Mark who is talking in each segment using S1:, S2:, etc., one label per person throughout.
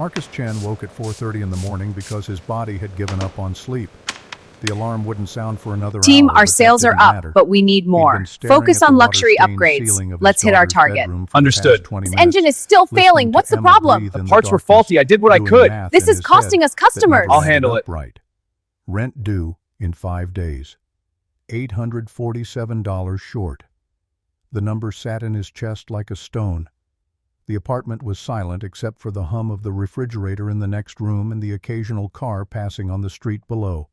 S1: Marcus Chen woke at 4:30 in the morning because his body had given up on sleep. The alarm wouldn't sound for another
S2: Team,
S1: hour,
S2: our
S1: but that
S2: sales are
S1: didn't
S2: up,
S1: matter.
S2: but we need
S1: He'd
S2: more.
S1: been staring
S2: Focus
S1: at the
S2: on luxury
S1: water-stained
S2: upgrades.
S1: ceiling of his
S2: Let's hit our
S1: daughter's
S2: target.
S1: bedroom for the
S3: Understood.
S1: past 20
S2: This
S1: minutes,
S2: engine is still
S1: listening
S2: failing.
S1: to
S2: What's the
S1: Emma
S2: problem?
S1: breathe
S3: The
S1: in
S3: parts were
S1: darkness,
S3: faulty. I did what I
S1: doing
S3: could.
S1: math
S2: This
S1: in
S2: is
S1: his
S2: costing
S1: head
S2: us
S1: that
S2: customers.
S1: never
S3: I'll
S1: added
S3: handle
S1: up
S3: it.
S1: right. Rent due in 5 days. $847 short. The number sat in his chest like a stone. The apartment was silent except for the hum of the refrigerator in the next room and the occasional car passing on the street below.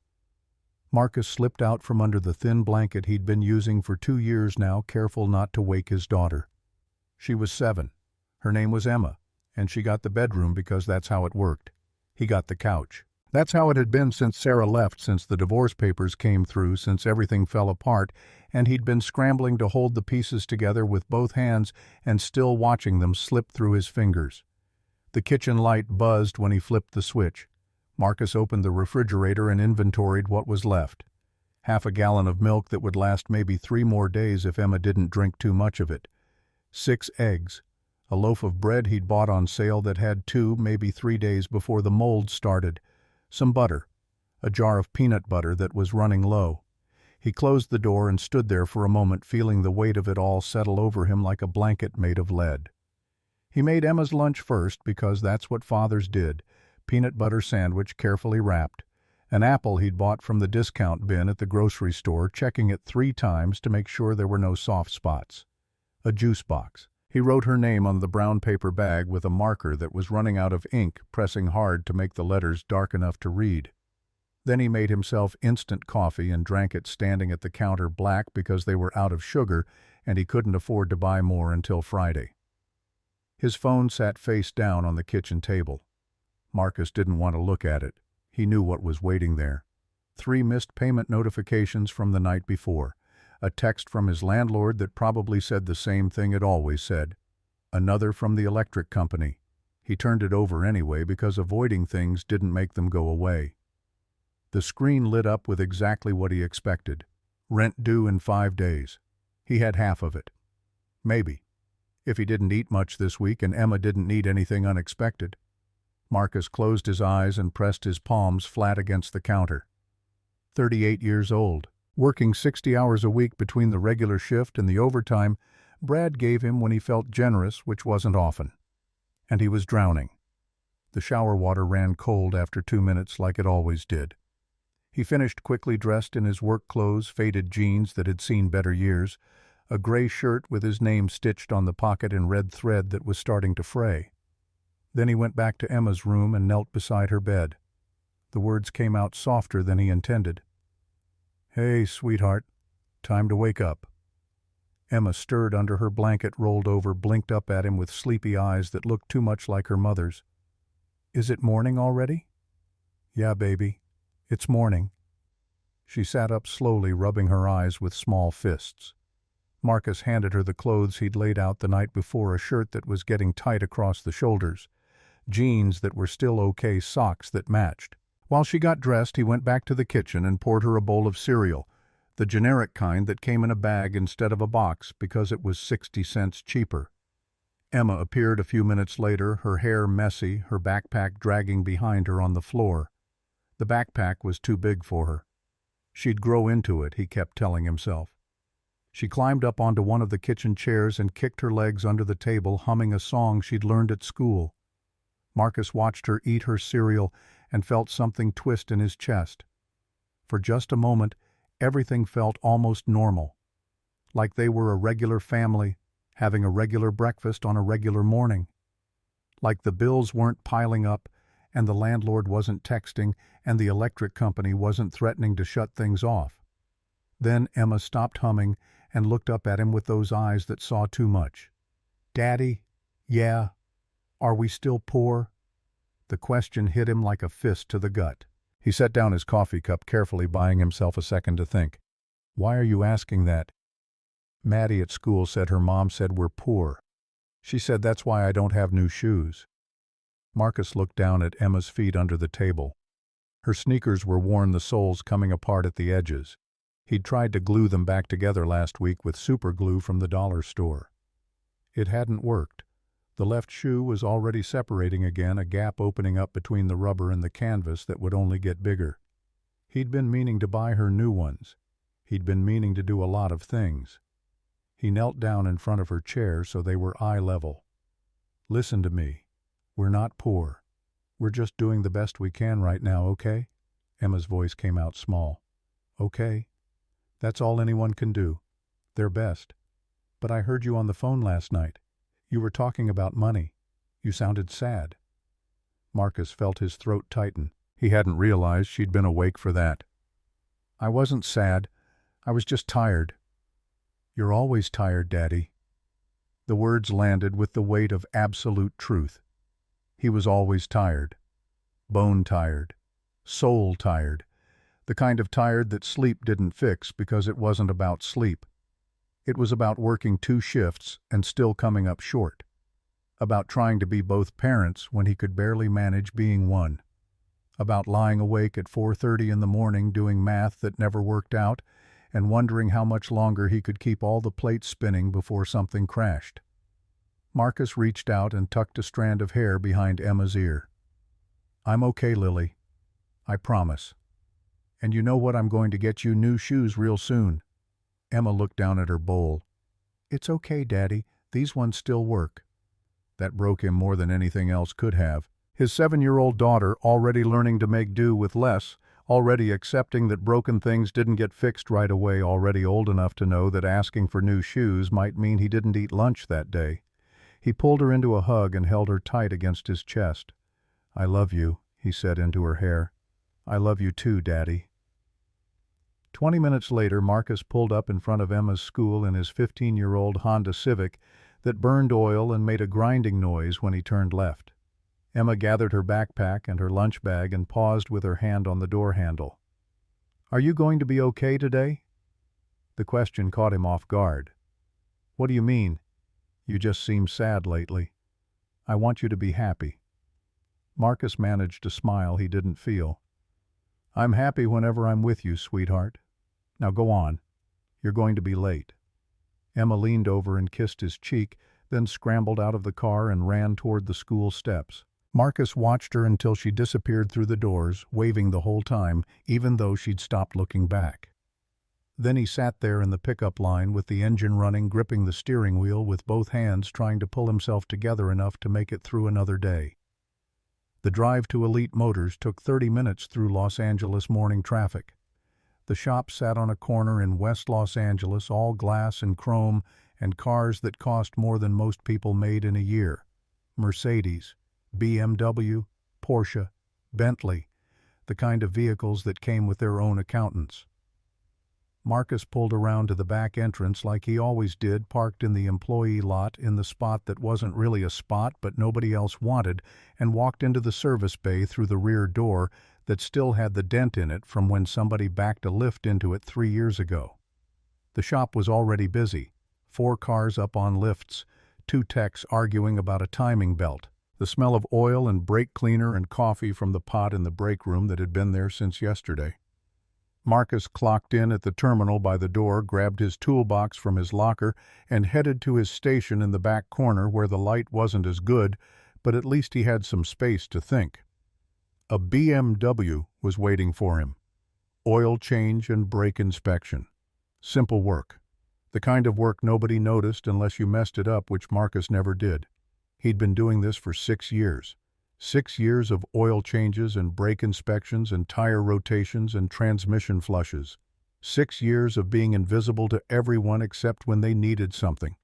S1: Marcus slipped out from under the thin blanket he'd been using for 2 years now, careful not to wake his daughter. She was 7. Her name was Emma, and she got the bedroom because that's how it worked. He got the couch. That's how it had been since Sarah left, since the divorce papers came through, since everything fell apart, and he'd been scrambling to hold the pieces together with both hands and still watching them slip through his fingers. The kitchen light buzzed when he flipped the switch. Marcus opened the refrigerator and inventoried what was left. Half a gallon of milk that would last maybe 3 more days if Emma didn't drink too much of it. 6 eggs. A loaf of bread he'd bought on sale that had 2, maybe 3 days before the mold started. Some butter. A jar of peanut butter that was running low. He closed the door and stood there for a moment, feeling the weight of it all settle over him like a blanket made of lead. He made Emma's lunch first because that's what fathers did. Peanut butter sandwich carefully wrapped. An apple he'd bought from the discount bin at the grocery store, checking it 3 times to make sure there were no soft spots. A juice box. He wrote her name on the brown paper bag with a marker that was running out of ink, pressing hard to make the letters dark enough to read. Then he made himself instant coffee and drank it standing at the counter, black because they were out of sugar and he couldn't afford to buy more until Friday. His phone sat face down on the kitchen table. Marcus didn't want to look at it. He knew what was waiting there. 3 missed payment notifications from the night before. A text from his landlord that probably said the same thing it always said. Another from the electric company. He turned it over anyway because avoiding things didn't make them go away. The screen lit up with exactly what he expected. Rent due in 5 days. He had half of it. Maybe. If he didn't eat much this week and Emma didn't need anything unexpected. Marcus closed his eyes and pressed his palms flat against the counter. 38 years old, working 60 hours a week between the regular shift and the overtime Brad gave him when he felt generous, which wasn't often. And he was drowning. The shower water ran cold after 2 minutes like it always did. He finished quickly, dressed in his work clothes, faded jeans that had seen better years, a gray shirt with his name stitched on the pocket in red thread that was starting to fray. Then he went back to Emma's room and knelt beside her bed. The words came out softer than he intended. "Hey, sweetheart, time to wake up." Emma stirred under her blanket, rolled over, blinked up at him with sleepy eyes that looked too much like her mother's. "Is it morning already?" "Yeah, baby, it's morning." She sat up slowly, rubbing her eyes with small fists. Marcus handed her the clothes he'd laid out the night before, a shirt that was getting tight across the shoulders, jeans that were still okay, socks that matched. While she got dressed, he went back to the kitchen and poured her a bowl of cereal, the generic kind that came in a bag instead of a box because it was 60 cents cheaper. Emma appeared a few minutes later, her hair messy, her backpack dragging behind her on the floor. The backpack was too big for her. She'd grow into it, he kept telling himself. She climbed up onto one of the kitchen chairs and kicked her legs under the table, humming a song she'd learned at school. Marcus watched her eat her cereal and felt something twist in his chest. For just a moment, everything felt almost normal, like they were a regular family, having a regular breakfast on a regular morning. Like the bills weren't piling up, and the landlord wasn't texting, and the electric company wasn't threatening to shut things off. Then Emma stopped humming and looked up at him with those eyes that saw too much. "Daddy, yeah, are we still poor?" The question hit him like a fist to the gut. He set down his coffee cup, carefully buying himself a second to think. "Why are you asking that?" "Maddie at school said her mom said we're poor. She said that's why I don't have new shoes." Marcus looked down at Emma's feet under the table. Her sneakers were worn, the soles coming apart at the edges. He'd tried to glue them back together last week with super glue from the dollar store. It hadn't worked. The left shoe was already separating again, a gap opening up between the rubber and the canvas that would only get bigger. He'd been meaning to buy her new ones. He'd been meaning to do a lot of things. He knelt down in front of her chair so they were eye level. "Listen to me. We're not poor. We're just doing the best we can right now, okay?" Emma's voice came out small. "Okay. That's all anyone can do. Their best. But I heard you on the phone last night. You were talking about money. You sounded sad." Marcus felt his throat tighten. He hadn't realized she'd been awake for that. "I wasn't sad. I was just tired." "You're always tired, Daddy." The words landed with the weight of absolute truth. He was always tired. Bone tired. Soul tired. The kind of tired that sleep didn't fix because it wasn't about sleep. It was about working 2 shifts and still coming up short. About trying to be both parents when he could barely manage being one. About lying awake at 4:30 in the morning doing math that never worked out and wondering how much longer he could keep all the plates spinning before something crashed. Marcus reached out and tucked a strand of hair behind Emma's ear. "I'm okay, Lily. I promise. And you know what? I'm going to get you new shoes real soon." Emma looked down at her bowl. "It's okay, Daddy. These ones still work." That broke him more than anything else could have. His 7-year-old daughter, already learning to make do with less, already accepting that broken things didn't get fixed right away, already old enough to know that asking for new shoes might mean he didn't eat lunch that day. He pulled her into a hug and held her tight against his chest. "I love you," he said into her hair. "I love you too, Daddy." 20 minutes later, Marcus pulled up in front of Emma's school in his 15-year-old Honda Civic that burned oil and made a grinding noise when he turned left. Emma gathered her backpack and her lunch bag and paused with her hand on the door handle. "Are you going to be okay today?" The question caught him off guard. "What do you mean? You just seem sad lately. I want you to be happy." Marcus managed a smile he didn't feel. "I'm happy whenever I'm with you, sweetheart. Now go on. You're going to be late." Emma leaned over and kissed his cheek, then scrambled out of the car and ran toward the school steps. Marcus watched her until she disappeared through the doors, waving the whole time, even though she'd stopped looking back. Then he sat there in the pickup line with the engine running, gripping the steering wheel with both hands, trying to pull himself together enough to make it through another day. The drive to Elite Motors took 30 minutes through Los Angeles morning traffic. The shop sat on a corner in West Los Angeles, all glass and chrome, and cars that cost more than most people made in a year. Mercedes, BMW, Porsche, Bentley, the kind of vehicles that came with their own accountants. Marcus pulled around to the back entrance like he always did, parked in the employee lot in the spot that wasn't really a spot but nobody else wanted, and walked into the service bay through the rear door that still had the dent in it from when somebody backed a lift into it 3 years ago. The shop was already busy. 4 cars up on lifts, 2 techs arguing about a timing belt, the smell of oil and brake cleaner and coffee from the pot in the break room that had been there since yesterday. Marcus clocked in at the terminal by the door, grabbed his toolbox from his locker, and headed to his station in the back corner where the light wasn't as good, but at least he had some space to think. A BMW was waiting for him. Oil change and brake inspection. Simple work. The kind of work nobody noticed unless you messed it up, which Marcus never did. He'd been doing this for 6 years. 6 years of oil changes and brake inspections and tire rotations and transmission flushes. 6 years of being invisible to everyone except when they needed something.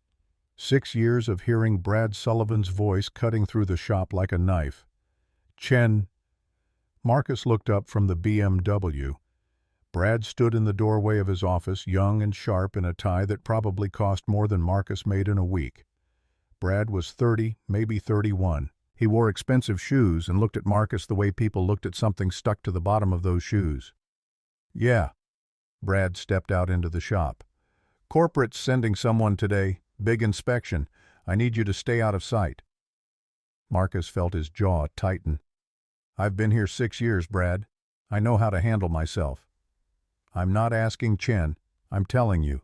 S1: 6 years of hearing Brad Sullivan's voice cutting through the shop like a knife. "Chen." Marcus looked up from the BMW. Brad stood in the doorway of his office, young and sharp in a tie that probably cost more than Marcus made in a week. Brad was 30, maybe 31. He wore expensive shoes and looked at Marcus the way people looked at something stuck to the bottom of those shoes. "Yeah." Brad stepped out into the shop. "Corporate's sending someone today. Big inspection. I need you to stay out of sight." Marcus felt his jaw tighten. "I've been here 6 years, Brad. I know how to handle myself." "I'm not asking Chen. I'm telling you."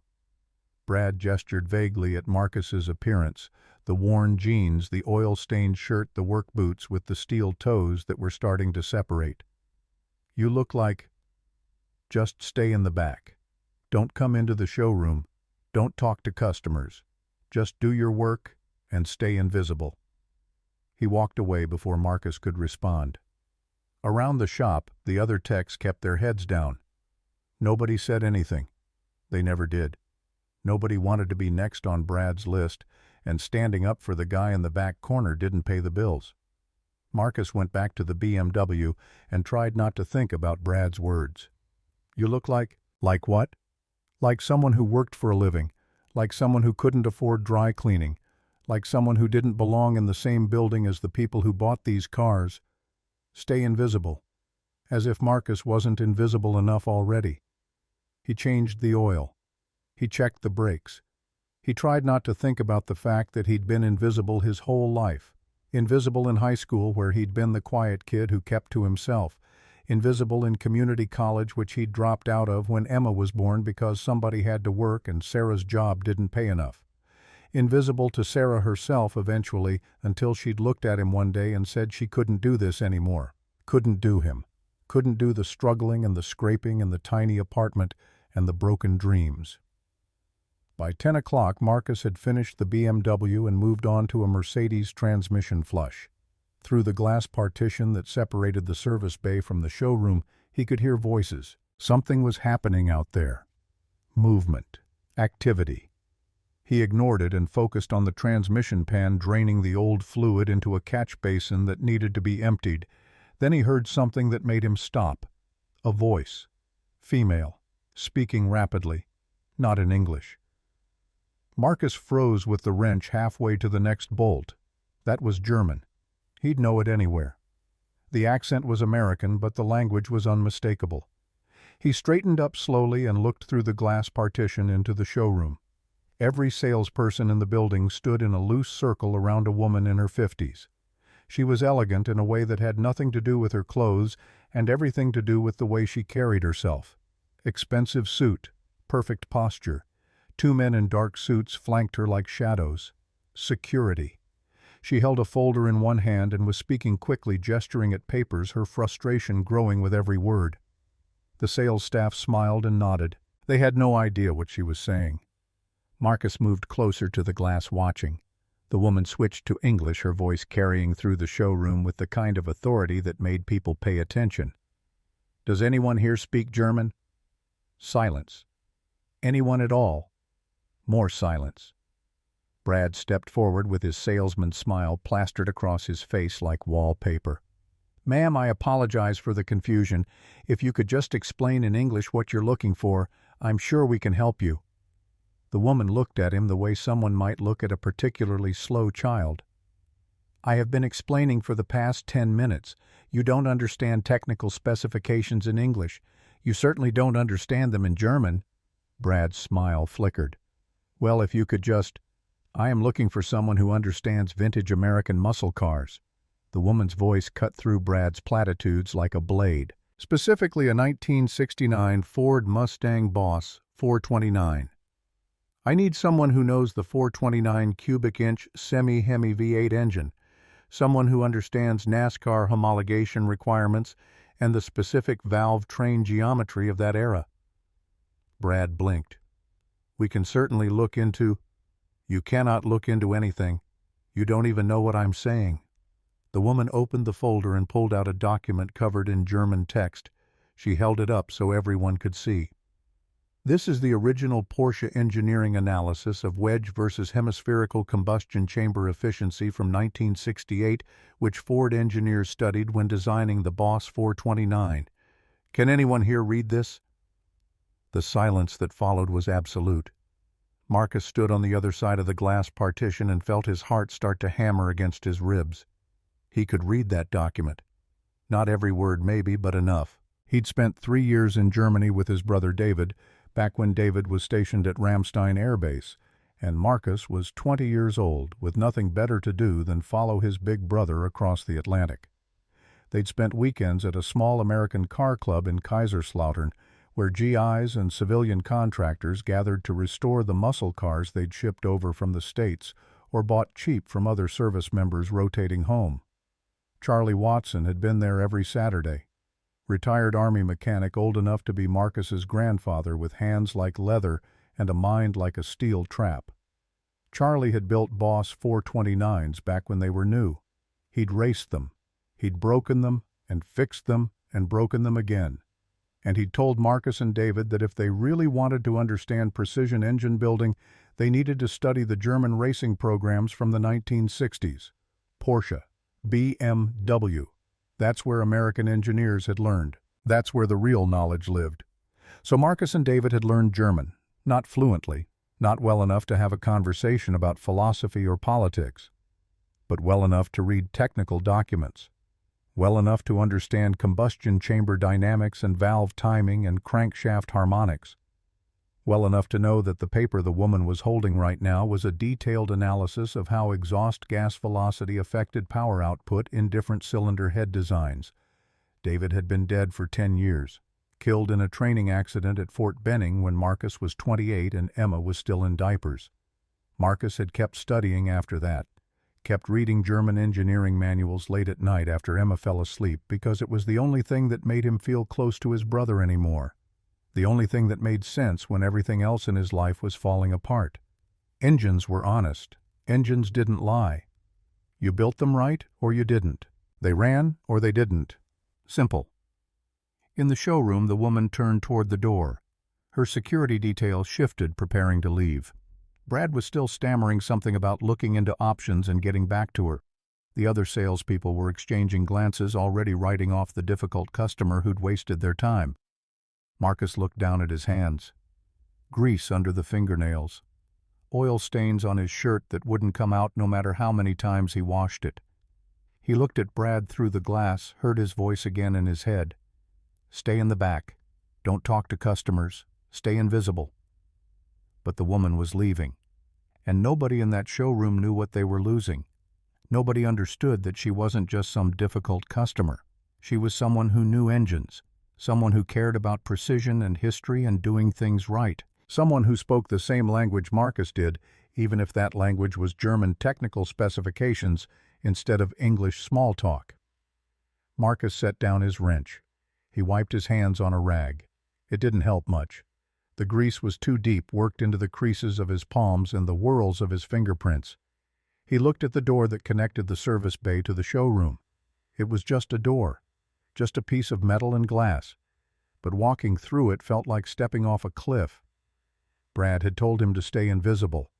S1: Brad gestured vaguely at Marcus's appearance, The worn jeans, the oil-stained shirt, the work boots with the steel toes that were starting to separate. "You look like—" "Just stay in the back. Don't come into the showroom. Don't talk to customers. Just do your work and stay invisible." He walked away before Marcus could respond. Around the shop, the other techs kept their heads down. Nobody said anything. They never did. Nobody wanted to be next on Brad's list, and standing up for the guy in the back corner didn't pay the bills. Marcus went back to the BMW and tried not to think about Brad's words. "You look like—" "Like what?" "Like someone who worked for a living, like someone who couldn't afford dry cleaning, like someone who didn't belong in the same building as the people who bought these cars. Stay invisible." As if Marcus wasn't invisible enough already. He changed the oil. He checked the brakes. He tried not to think about the fact that he'd been invisible his whole life. Invisible in high school, where he'd been the quiet kid who kept to himself. Invisible in community college, which he'd dropped out of when Emma was born because somebody had to work and Sarah's job didn't pay enough. Invisible to Sarah herself eventually, until she'd looked at him one day and said she couldn't do this anymore. Couldn't do him. Couldn't do the struggling and the scraping and the tiny apartment and the broken dreams. By 10 o'clock, Marcus had finished the BMW and moved on to a Mercedes transmission flush. Through the glass partition that separated the service bay from the showroom, he could hear voices. Something was happening out there. Movement. Activity. He ignored it and focused on the transmission pan draining the old fluid into a catch basin that needed to be emptied. Then he heard something that made him stop. A voice. Female. Speaking rapidly. Not in English. Marcus froze with the wrench halfway to the next bolt. That was German. He'd know it anywhere. The accent was American, but the language was unmistakable. He straightened up slowly and looked through the glass partition into the showroom. Every salesperson in the building stood in a loose circle around a woman in her 50s. She was elegant in a way that had nothing to do with her clothes and everything to do with the way she carried herself. Expensive suit, perfect posture. 2 men in dark suits flanked her like shadows. Security. She held a folder in one hand and was speaking quickly, gesturing at papers, her frustration growing with every word. The sales staff smiled and nodded. They had no idea what she was saying. Marcus moved closer to the glass, watching. The woman switched to English, her voice carrying through the showroom with the kind of authority that made people pay attention. "Does anyone here speak German?" Silence. "Anyone at all?" More silence. Brad stepped forward with his salesman's smile plastered across his face like wallpaper. "Ma'am, I apologize for the confusion. If you could just explain in English what you're looking for, I'm sure we can help you." The woman looked at him the way someone might look at a particularly slow child. "I have been explaining for the past 10 minutes. You don't understand technical specifications in English. You certainly don't understand them in German." Brad's smile flickered. "Well, if you could just—" "I am looking for someone who understands vintage American muscle cars." The woman's voice cut through Brad's platitudes like a blade. "Specifically a 1969 Ford Mustang Boss 429. I need someone who knows the 429 cubic inch semi-Hemi V8 engine, someone who understands NASCAR homologation requirements and the specific valve train geometry of that era." Brad blinked. "We can certainly look into—" "You cannot look into anything. You don't even know what I'm saying." The woman opened the folder and pulled out a document covered in German text. She held it up so everyone could see. "This is the original Porsche engineering analysis of wedge versus hemispherical combustion chamber efficiency from 1968, which Ford engineers studied when designing the Boss 429. Can anyone here read this?" The silence that followed was absolute. Marcus stood on the other side of the glass partition and felt his heart start to hammer against his ribs. He could read that document. Not every word maybe, but enough. He'd spent 3 years in Germany with his brother David, back when David was stationed at Ramstein Air Base, and Marcus was 20 years old, with nothing better to do than follow his big brother across the Atlantic. They'd spent weekends at a small American car club in Kaiserslautern, where GIs and civilian contractors gathered to restore the muscle cars they'd shipped over from the States, or bought cheap from other service members rotating home. Charlie Watson had been there every Saturday. Retired Army mechanic old enough to be Marcus's grandfather, with hands like leather and a mind like a steel trap. Charlie had built Boss 429s back when they were new. He'd raced them. He'd broken them and fixed them and broken them again. And he'd told Marcus and David that if they really wanted to understand precision engine building, they needed to study the German racing programs from the 1960s. Porsche, BMW. That's where American engineers had learned. That's where the real knowledge lived. So Marcus and David had learned German, not fluently, not well enough to have a conversation about philosophy or politics, but well enough to read technical documents, well enough to understand combustion chamber dynamics and valve timing and crankshaft harmonics, well enough to know that the paper the woman was holding right now was a detailed analysis of how exhaust gas velocity affected power output in different cylinder head designs. David had been dead for 10 years, killed in a training accident at Fort Benning when Marcus was 28 and Emma was still in diapers. Marcus had kept studying after that, kept reading German engineering manuals late at night after Emma fell asleep because it was the only thing that made him feel close to his brother anymore. The only thing that made sense when everything else in his life was falling apart. Engines were honest. Engines didn't lie. You built them right or you didn't. They ran or they didn't. Simple. In the showroom, the woman turned toward the door. Her security detail shifted, preparing to leave. Brad was still stammering something about looking into options and getting back to her. The other salespeople were exchanging glances, already writing off the difficult customer who'd wasted their time. Marcus looked down at his hands. Grease under the fingernails. Oil stains on his shirt that wouldn't come out no matter how many times he washed it. He looked at Brad through the glass, heard his voice again in his head. Stay in the back. Don't talk to customers. Stay invisible. But the woman was leaving. And nobody in that showroom knew what they were losing. Nobody understood that she wasn't just some difficult customer. She was someone who knew engines. Someone who cared about precision and history and doing things right. Someone who spoke the same language Marcus did, even if that language was German technical specifications instead of English small talk. Marcus set down his wrench. He wiped his hands on a rag. It didn't help much. The grease was too deep, worked into the creases of his palms and the whorls of his fingerprints. He looked at the door that connected the service bay to the showroom. It was just a door. Just a piece of metal and glass, but walking through it felt like stepping off a cliff. Brad had told him to stay invisible.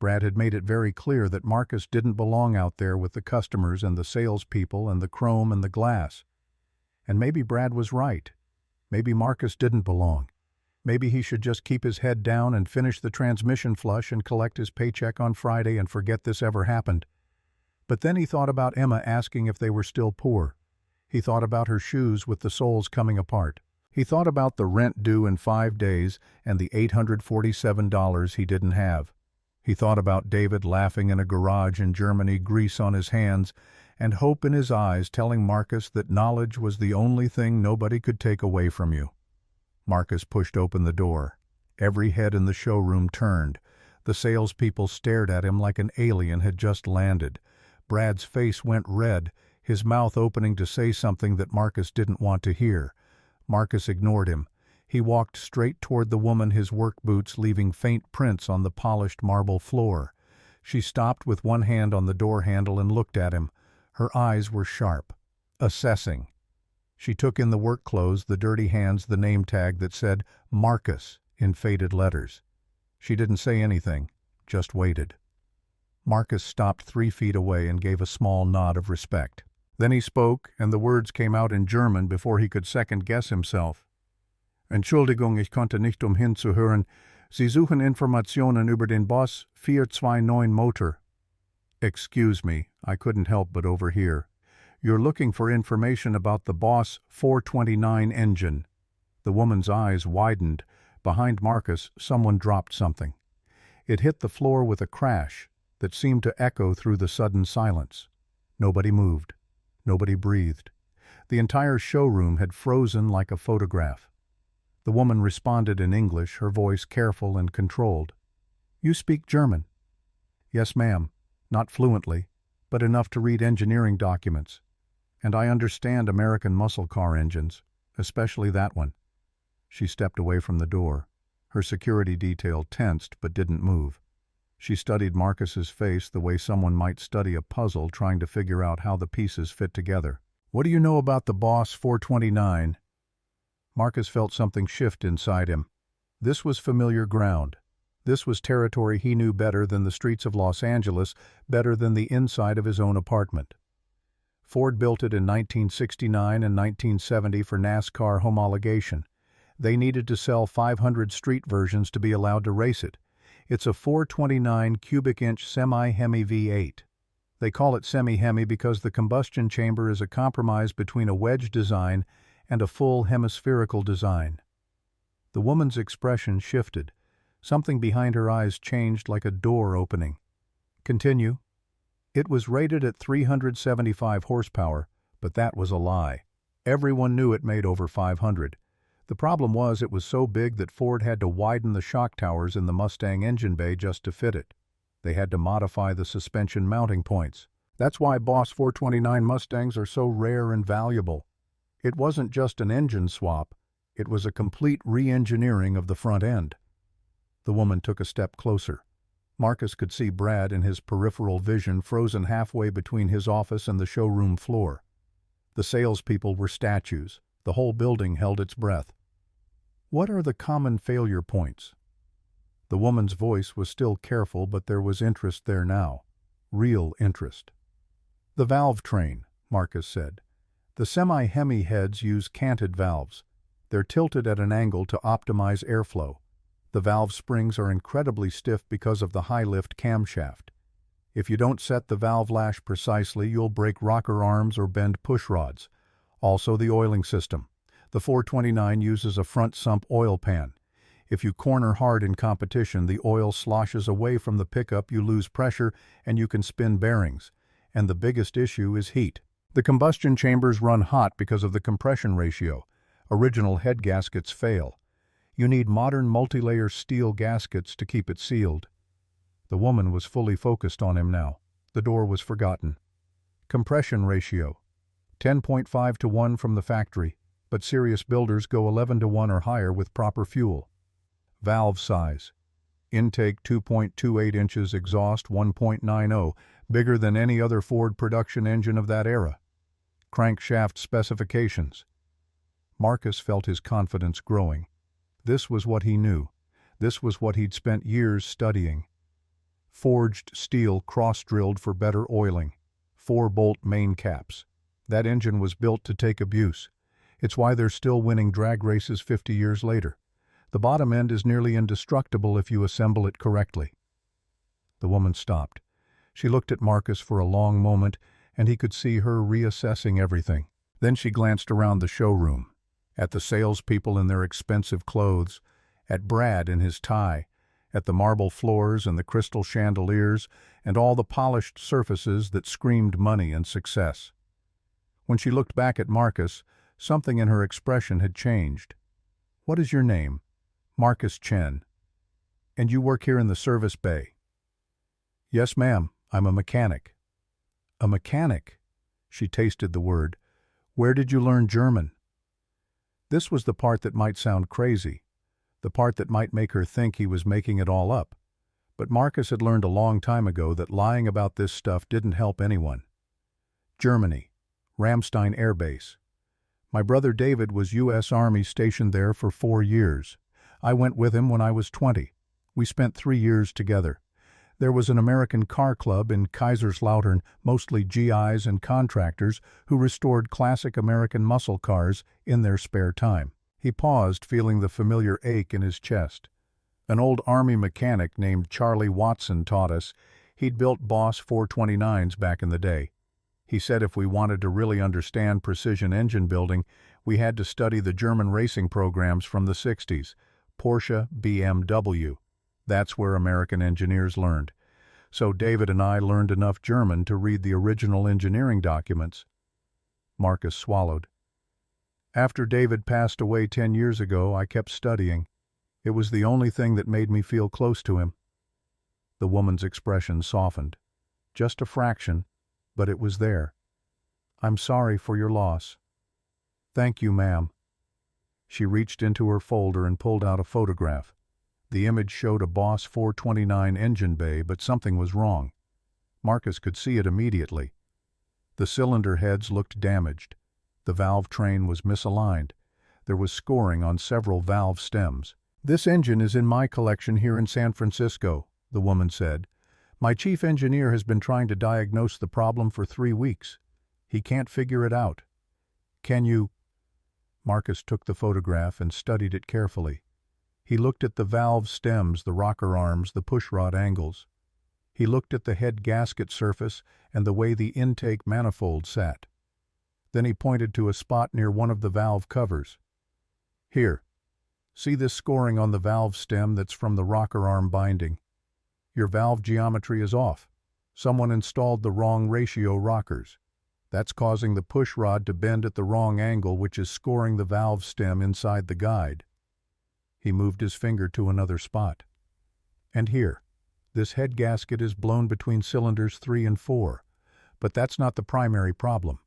S1: Brad had made it very clear that Marcus didn't belong out there with the customers and the salespeople and the chrome and the glass. And maybe Brad was right. Maybe Marcus didn't belong. Maybe he should just keep his head down and finish the transmission flush and collect his paycheck on Friday and forget this ever happened. But then he thought about Emma asking if they were still poor. He thought about her shoes with the soles coming apart. He thought about the rent due in 5 days and the $847 he didn't have. He thought about David laughing in a garage in Germany, grease on his hands, and hope in his eyes telling Marcus that knowledge was the only thing nobody could take away from you. Marcus pushed open the door. Every head in the showroom turned. The salespeople stared at him like an alien had just landed. Brad's face went red, his mouth opening to say something that Marcus didn't want to hear. Marcus ignored him. He walked straight toward the woman, his work boots leaving faint prints on the polished marble floor. She stopped with one hand on the door handle and looked at him. Her eyes were sharp, assessing. She took in the work clothes, the dirty hands, the name tag that said Marcus in faded letters. She didn't say anything, just waited. Marcus stopped 3 feet away and gave a small nod of respect. Then he spoke, and the words came out in German before he could second-guess himself. Entschuldigung, ich konnte nicht hinzuhören. Sie suchen Informationen über den Boss 429 Motor. Excuse me, I couldn't help but overhear. You're looking for information about the Boss 429 engine. The woman's eyes widened. Behind Marcus, someone dropped something. It hit the floor with a crash that seemed to echo through the sudden silence. Nobody moved. Nobody breathed. The entire showroom had frozen like a photograph. The woman responded in English, her voice careful and controlled. You speak German? Yes, ma'am. Not fluently, but enough to read engineering documents. And I understand American muscle car engines, especially that one. She stepped away from the door. Her security detail tensed but didn't move. She studied Marcus's face the way someone might study a puzzle trying to figure out how the pieces fit together. "What do you know about the Boss 429? Marcus felt something shift inside him. This was familiar ground. This was territory he knew better than the streets of Los Angeles, better than the inside of his own apartment. Ford built it in 1969 and 1970 for NASCAR homologation. They needed to sell 500 street versions to be allowed to race it. It's a 429 cubic inch semi-Hemi V8. They call it semi-Hemi because the combustion chamber is a compromise between a wedge design and a full hemispherical design. The woman's expression shifted. Something behind her eyes changed like a door opening. "Continue." It was rated at 375 horsepower, but that was a lie. Everyone knew it made over 500. The problem was it was so big that Ford had to widen the shock towers in the Mustang engine bay just to fit it. They had to modify the suspension mounting points. That's why Boss 429 Mustangs are so rare and valuable. It wasn't just an engine swap, it was a complete re-engineering of the front end. The woman took a step closer. Marcus could see Brad in his peripheral vision frozen halfway between his office and the showroom floor. The salespeople were statues. The whole building held its breath. "What are the common failure points?" The woman's voice was still careful, but there was interest there now. Real interest. "The valve train," Marcus said. "The semi-Hemi heads use canted valves. They're tilted at an angle to optimize airflow. The valve springs are incredibly stiff because of the high-lift camshaft. If you don't set the valve lash precisely, you'll break rocker arms or bend push rods. Also the oiling system. The 429 uses a front sump oil pan. If you corner hard in competition, the oil sloshes away from the pickup, you lose pressure, and you can spin bearings. And the biggest issue is heat. The combustion chambers run hot because of the compression ratio. Original head gaskets fail. You need modern multi-layer steel gaskets to keep it sealed." The woman was fully focused on him now. The door was forgotten. "Compression ratio. 10.5 to 1 from the factory, but serious builders go 11 to 1 or higher with proper fuel. Valve size. Intake 2.28 inches, exhaust 1.90, bigger than any other Ford production engine of that era. Crankshaft specifications." Marcus felt his confidence growing. This was what he knew. This was what he'd spent years studying. Forged steel cross-drilled for better oiling. 4-bolt main caps. That engine was built to take abuse. It's why they're still winning drag races 50 years later. The bottom end is nearly indestructible if you assemble it correctly. The woman stopped. She looked at Marcus for a long moment, and he could see her reassessing everything. Then she glanced around the showroom, at the salespeople in their expensive clothes, at Brad in his tie, at the marble floors and the crystal chandeliers, and all the polished surfaces that screamed money and success. When she looked back at Marcus, something in her expression had changed. "What is your name?" "Marcus Chen." "And you work here in the service bay?" "Yes, ma'am. I'm a mechanic." "A mechanic?" She tasted the word. "Where did you learn German?" This was the part that might sound crazy, the part that might make her think he was making it all up. But Marcus had learned a long time ago that lying about this stuff didn't help anyone. "Germany. Ramstein Air Base. My brother David was U.S. Army stationed there for 4 years. I went with him when I was 20. We spent 3 years together. There was an American car club in Kaiserslautern, mostly GIs and contractors, who restored classic American muscle cars in their spare time." He paused, feeling the familiar ache in his chest. "An old Army mechanic named Charlie Watson taught us. He'd built Boss 429s back in the day. He said if we wanted to really understand precision engine building, we had to study the German racing programs from the 60s. Porsche, BMW. That's where American engineers learned. So David and I learned enough German to read the original engineering documents." Marcus swallowed. "After David passed away 10 years ago, I kept studying. It was the only thing that made me feel close to him." The woman's expression softened. Just a fraction, but it was there. I'm sorry for your loss. Thank you, ma'am. She reached into her folder and pulled out a photograph. The image showed a Boss 429 engine bay, but something was wrong. Marcus could see it immediately. The cylinder heads looked damaged. The valve train was misaligned. There was scoring on several valve stems. This engine is in my collection here in San Francisco, the woman said. My chief engineer has been trying to diagnose the problem for 3 weeks. He can't figure it out. Can you? Marcus took the photograph and studied it carefully. He looked at the valve stems, the rocker arms, the pushrod angles. He looked at the head gasket surface and the way the intake manifold sat. Then he pointed to a spot near one of the valve covers. Here, see this scoring on the valve stem that's from the rocker arm binding. Your valve geometry is off. Someone installed the wrong ratio rockers. That's causing the pushrod to bend at the wrong angle, which is scoring the valve stem inside the guide. He moved his finger to another spot. And here, this head gasket is blown between cylinders 3 and 4. But that's not the primary problem.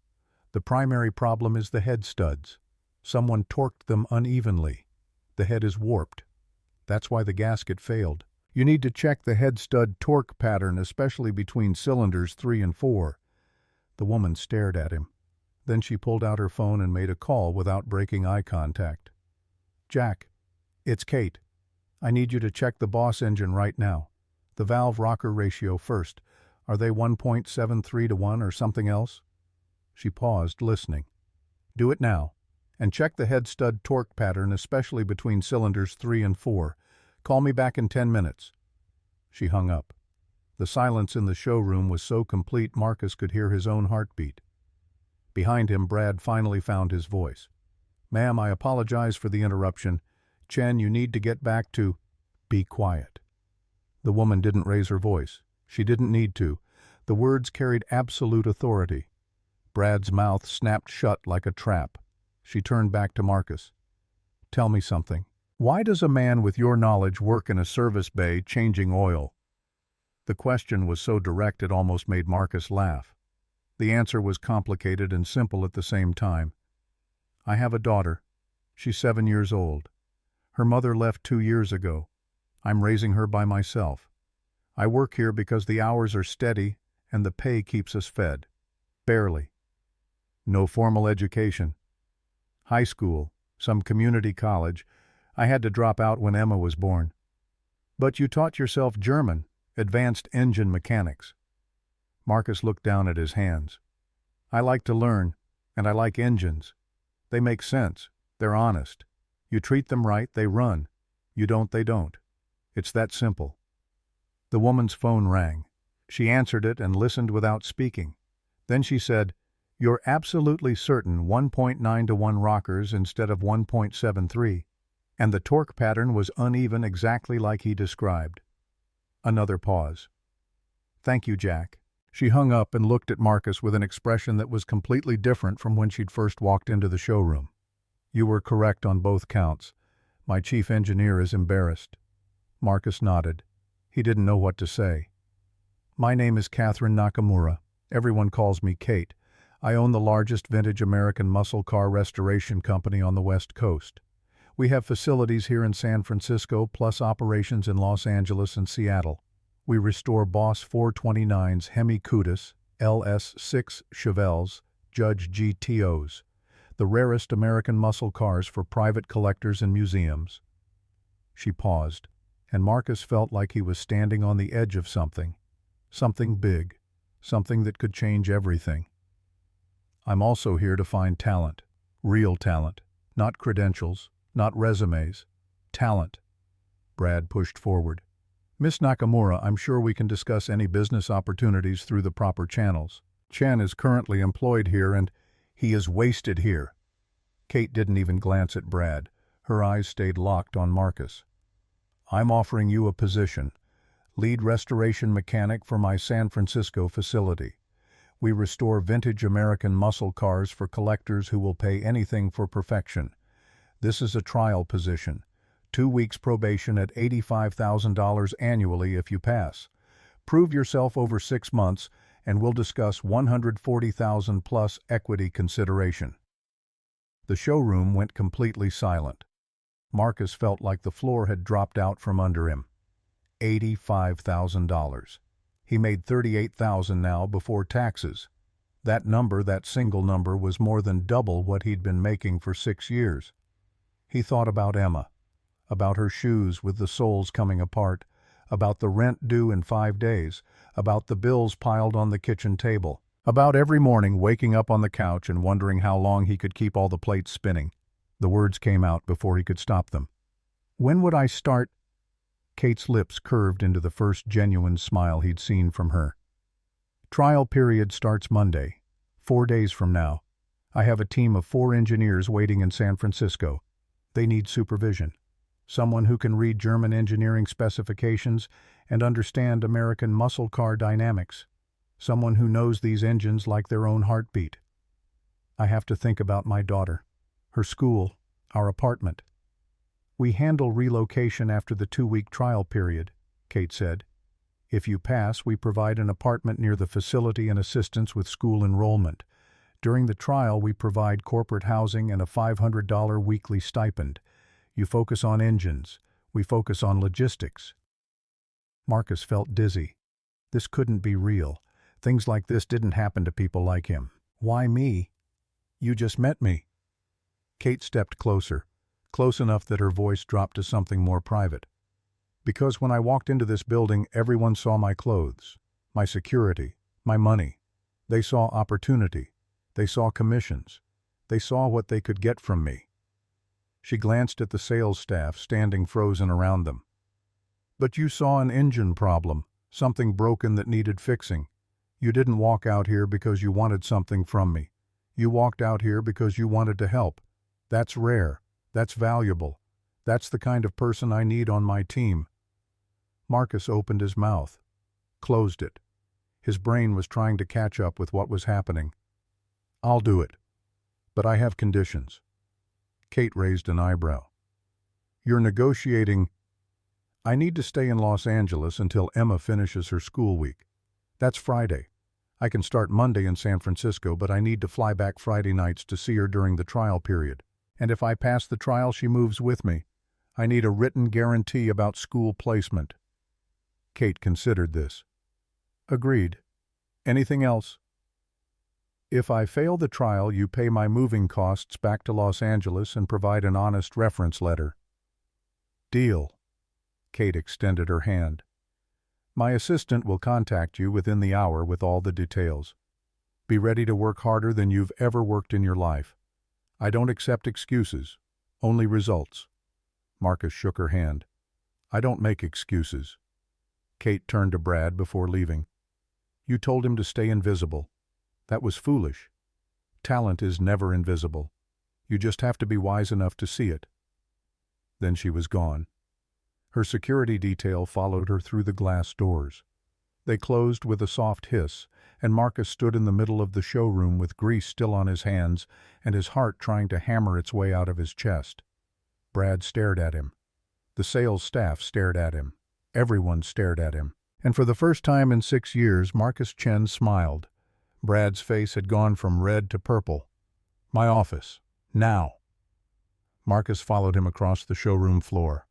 S1: The primary problem is the head studs. Someone torqued them unevenly. The head is warped. That's why the gasket failed. You need to check the head stud torque pattern, especially between cylinders 3 and 4. The woman stared at him. Then she pulled out her phone and made a call without breaking eye contact. Jack, it's Kate. I need you to check the Boss engine right now. The valve rocker ratio first. Are they 1.73 to 1 or something else? She paused, listening. Do it now. And check the head stud torque pattern, especially between cylinders 3 and 4. Call me back in 10 minutes. She hung up. The silence in the showroom was so complete Marcus could hear his own heartbeat. Behind him, Brad finally found his voice. Ma'am, I apologize for the interruption. Chen, you need to get back to... Be quiet. The woman didn't raise her voice. She didn't need to. The words carried absolute authority. Brad's mouth snapped shut like a trap. She turned back to Marcus. Tell me something. Why does a man with your knowledge work in a service bay changing oil? The question was so direct it almost made Marcus laugh. The answer was complicated and simple at the same time. I have a daughter. She's 7 years old. Her mother left 2 years ago. I'm raising her by myself. I work here because the hours are steady and the pay keeps us fed. Barely. No formal education. High school, some community college. I had to drop out when Emma was born. But you taught yourself German, advanced engine mechanics. Marcus looked down at his hands. I like to learn, and I like engines. They make sense. They're honest. You treat them right, they run. You don't, they don't. It's that simple. The woman's phone rang. She answered it and listened without speaking. Then she said, You're absolutely certain 1.9 to 1 rockers instead of 1.73, and the torque pattern was uneven exactly like he described. Another pause. Thank you, Jack. She hung up and looked at Marcus with an expression that was completely different from when she'd first walked into the showroom. You were correct on both counts. My chief engineer is embarrassed. Marcus nodded. He didn't know what to say. My name is Catherine Nakamura. Everyone calls me Kate. I own the largest vintage American muscle car restoration company on the West Coast. We have facilities here in San Francisco, plus operations in Los Angeles and Seattle. We restore Boss 429s, Hemi Cudas, LS6 Chevelles, Judge GTOs, the rarest American muscle cars for private collectors and museums. She paused, and Marcus felt like he was standing on the edge of something big, something that could change everything. I'm also here to find talent, real talent, not credentials, not resumes, talent. Brad pushed forward. Miss Nakamura, I'm sure we can discuss any business opportunities through the proper channels. Chen is currently employed here and he is wasted here. Kate didn't even glance at Brad. Her eyes stayed locked on Marcus. I'm offering you a position, lead restoration mechanic for my San Francisco facility. We restore vintage American muscle cars for collectors who will pay anything for perfection. This is a trial position. 2 weeks probation at $85,000 annually if you pass. Prove yourself over 6 months, and we'll discuss $140,000 plus equity consideration." The showroom went completely silent. Marcus felt like the floor had dropped out from under him. $85,000. He made $38,000 now before taxes. That number, that single number, was more than double what he'd been making for 6 years. He thought about Emma, about her shoes with the soles coming apart, about the rent due in 5 days, about the bills piled on the kitchen table, about every morning waking up on the couch and wondering how long he could keep all the plates spinning. The words came out before he could stop them. "When would I start?" Kate's lips curved into the first genuine smile he'd seen from her. "Trial period starts Monday, 4 days from now. I have a team of 4 engineers waiting in San Francisco. They need supervision. Someone who can read German engineering specifications and understand American muscle car dynamics. Someone who knows these engines like their own heartbeat. I have to think about my daughter, her school, our apartment." "We handle relocation after the 2-week trial period," Kate said. "If you pass, we provide an apartment near the facility and assistance with school enrollment. During the trial, we provide corporate housing and a $500 weekly stipend. You focus on engines. We focus on logistics." Marcus felt dizzy. This couldn't be real. Things like this didn't happen to people like him. "Why me? You just met me." Kate stepped closer, close enough that her voice dropped to something more private. "Because when I walked into this building, everyone saw my clothes, my security, my money. They saw opportunity. They saw commissions. They saw what they could get from me." She glanced at the sales staff standing frozen around them. "But you saw an engine problem, something broken that needed fixing. You didn't walk out here because you wanted something from me. You walked out here because you wanted to help. That's rare. That's valuable. That's the kind of person I need on my team." Marcus opened his mouth, closed it. His brain was trying to catch up with what was happening. "I'll do it. But I have conditions." Kate raised an eyebrow. "You're negotiating—" "I need to stay in Los Angeles until Emma finishes her school week. That's Friday. I can start Monday in San Francisco, but I need to fly back Friday nights to see her during the trial period. And if I pass the trial, she moves with me. I need a written guarantee about school placement." Kate considered this. "Agreed. Anything else?" "If I fail the trial, you pay my moving costs back to Los Angeles and provide an honest reference letter." "Deal." Kate extended her hand. "My assistant will contact you within the hour with all the details. Be ready to work harder than you've ever worked in your life. I don't accept excuses, only results." Marcus shook her hand. "I don't make excuses." Kate turned to Brad before leaving. "You told him to stay invisible. That was foolish. Talent is never invisible. You just have to be wise enough to see it." Then she was gone. Her security detail followed her through the glass doors. They closed with a soft hiss, and Marcus stood in the middle of the showroom with grease still on his hands and his heart trying to hammer its way out of his chest. Brad stared at him. The sales staff stared at him. Everyone stared at him. And for the first time in 6 years, Marcus Chen smiled. Brad's face had gone from red to purple. "My office. Now." Marcus followed him across the showroom floor.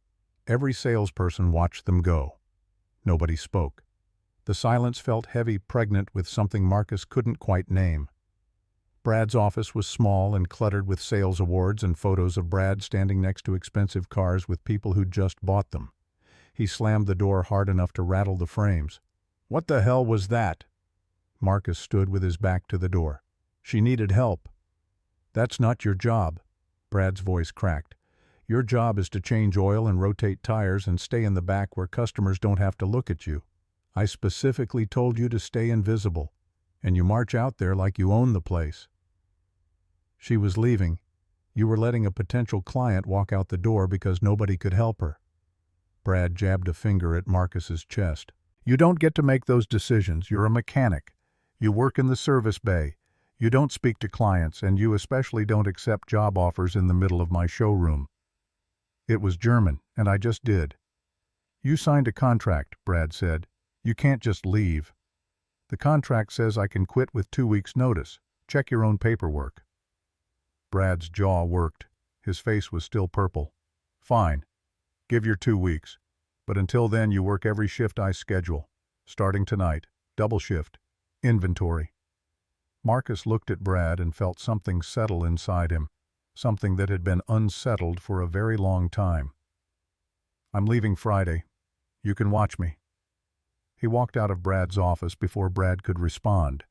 S1: Every salesperson watched them go. Nobody spoke. The silence felt heavy, pregnant with something Marcus couldn't quite name. Brad's office was small and cluttered with sales awards and photos of Brad standing next to expensive cars with people who'd just bought them. He slammed the door hard enough to rattle the frames. "What the hell was that?" Marcus stood with his back to the door. "She needed help." "That's not your job." Brad's voice cracked. "Your job is to change oil and rotate tires and stay in the back where customers don't have to look at you. I specifically told you to stay invisible, and you march out there like you own the place." "She was leaving. You were letting a potential client walk out the door because nobody could help her." Brad jabbed a finger at Marcus's chest. "You don't get to make those decisions. You're a mechanic. You work in the service bay. You don't speak to clients, and you especially don't accept job offers in the middle of my showroom." "It was German, and I just did." "You signed a contract," Brad said. "You can't just leave." The contract says I can quit with 2 weeks' notice. Check your own paperwork. Brad's jaw worked. His face was still purple. Fine. Give your 2 weeks. But until then you work every shift I schedule. Starting tonight. Double shift. Inventory. Marcus looked at Brad and felt something settle inside him. Something that had been unsettled for a very long time. I'm leaving Friday. You can watch me. He walked out of Brad's office before Brad could respond.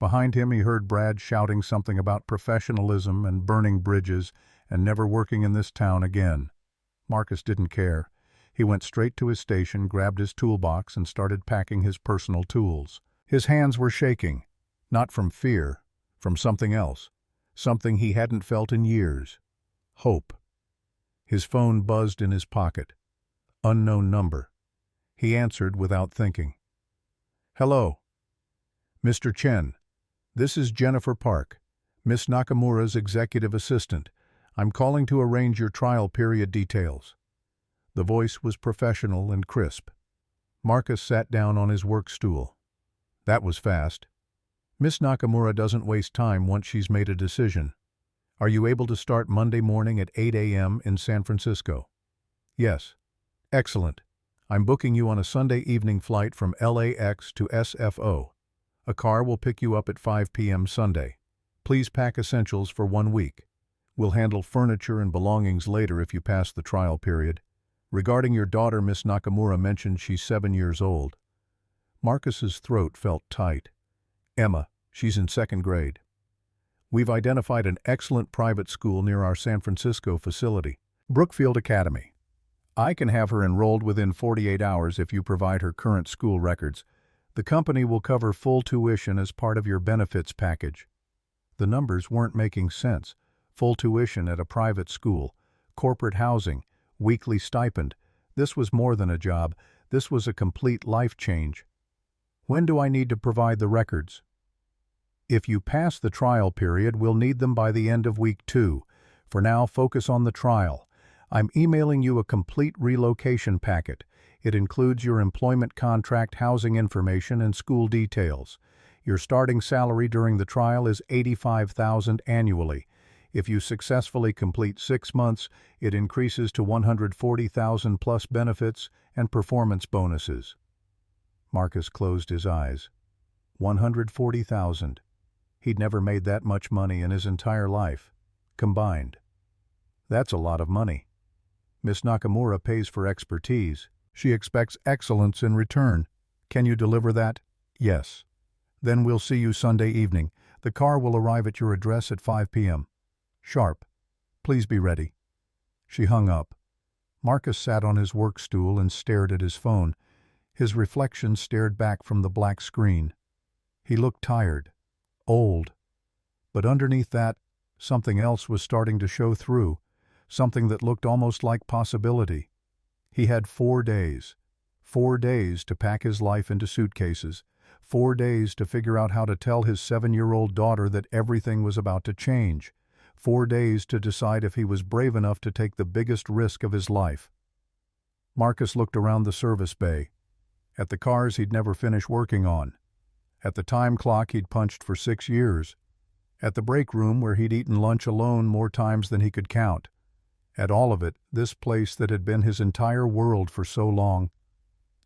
S1: Behind him he heard Brad shouting something about professionalism and burning bridges and never working in this town again. Marcus didn't care. He went straight to his station, grabbed his toolbox, and started packing his personal tools. His hands were shaking, not from fear, from something else, something he hadn't felt in years. Hope. His phone buzzed in his pocket. Unknown number. He answered without thinking. Hello. Mr. Chen. This is Jennifer Park, Miss Nakamura's executive assistant. I'm calling to arrange your trial period details. The voice was professional and crisp. Marcus sat down on his work stool. That was fast. Miss Nakamura doesn't waste time once she's made a decision. Are you able to start Monday morning at 8 a.m. in San Francisco? Yes. Excellent. I'm booking you on a Sunday evening flight from LAX to SFO. A car will pick you up at 5 p.m. Sunday. Please pack essentials for 1 week. We'll handle furniture and belongings later if you pass the trial period. Regarding your daughter, Miss Nakamura mentioned she's 7 years old. Marcus's throat felt tight. Emma, she's in 2nd grade. We've identified an excellent private school near our San Francisco facility, Brookfield Academy. I can have her enrolled within 48 hours if you provide her current school records. The company will cover full tuition as part of your benefits package. The numbers weren't making sense. Full tuition at a private school, corporate housing, weekly stipend. This was more than a job. This was a complete life change. When do I need to provide the records? If you pass the trial period, we'll need them by the end of week 2. For now, focus on the trial. I'm emailing you a complete relocation packet. It includes your employment contract, housing information, and school details. Your starting salary during the trial is $85,000 annually. If you successfully complete 6 months, it increases to $140,000 plus benefits and performance bonuses. Marcus closed his eyes. $140,000. He'd never made that much money in his entire life, combined. That's a lot of money. Miss Nakamura pays for expertise. She expects excellence in return. Can you deliver that? Yes. Then we'll see you Sunday evening. The car will arrive at your address at 5 p.m. Sharp. Please be ready. She hung up. Marcus sat on his work stool and stared at his phone. His reflection stared back from the black screen. He looked tired, old. But underneath that, something else was starting to show through, something that looked almost like possibility. He had 4 days. 4 days to pack his life into suitcases. 4 days to figure out how to tell his 7-year-old daughter that everything was about to change. 4 days to decide if he was brave enough to take the biggest risk of his life. Marcus looked around the service bay, at the cars he'd never finished working on, at the time clock he'd punched for 6 years, at the break room where he'd eaten lunch alone more times than he could count, at all of it, this place that had been his entire world for so long.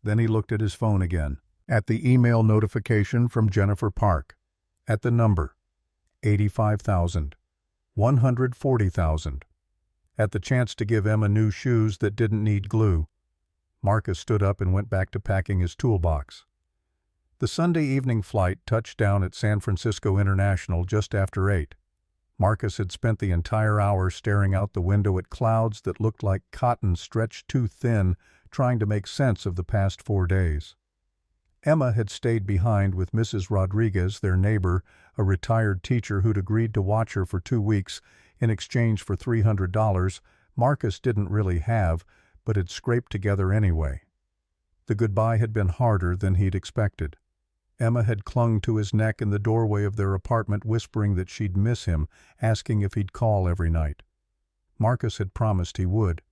S1: Then he looked at his phone again, at the email notification from Jennifer Park, at the number, 85,000. 140,000. At the chance to give Emma new shoes that didn't need glue. Marcus stood up and went back to packing his toolbox. The Sunday evening flight touched down at San Francisco International just after 8. Marcus had spent the entire hour staring out the window at clouds that looked like cotton stretched too thin, trying to make sense of the past 4 days. Emma had stayed behind with Mrs. Rodriguez, their neighbor, a retired teacher who'd agreed to watch her for 2 weeks in exchange for $300 Marcus didn't really have, but had scraped together anyway. The goodbye had been harder than he'd expected. Emma had clung to his neck in the doorway of their apartment, whispering that she'd miss him, asking if he'd call every night. Marcus had promised he would,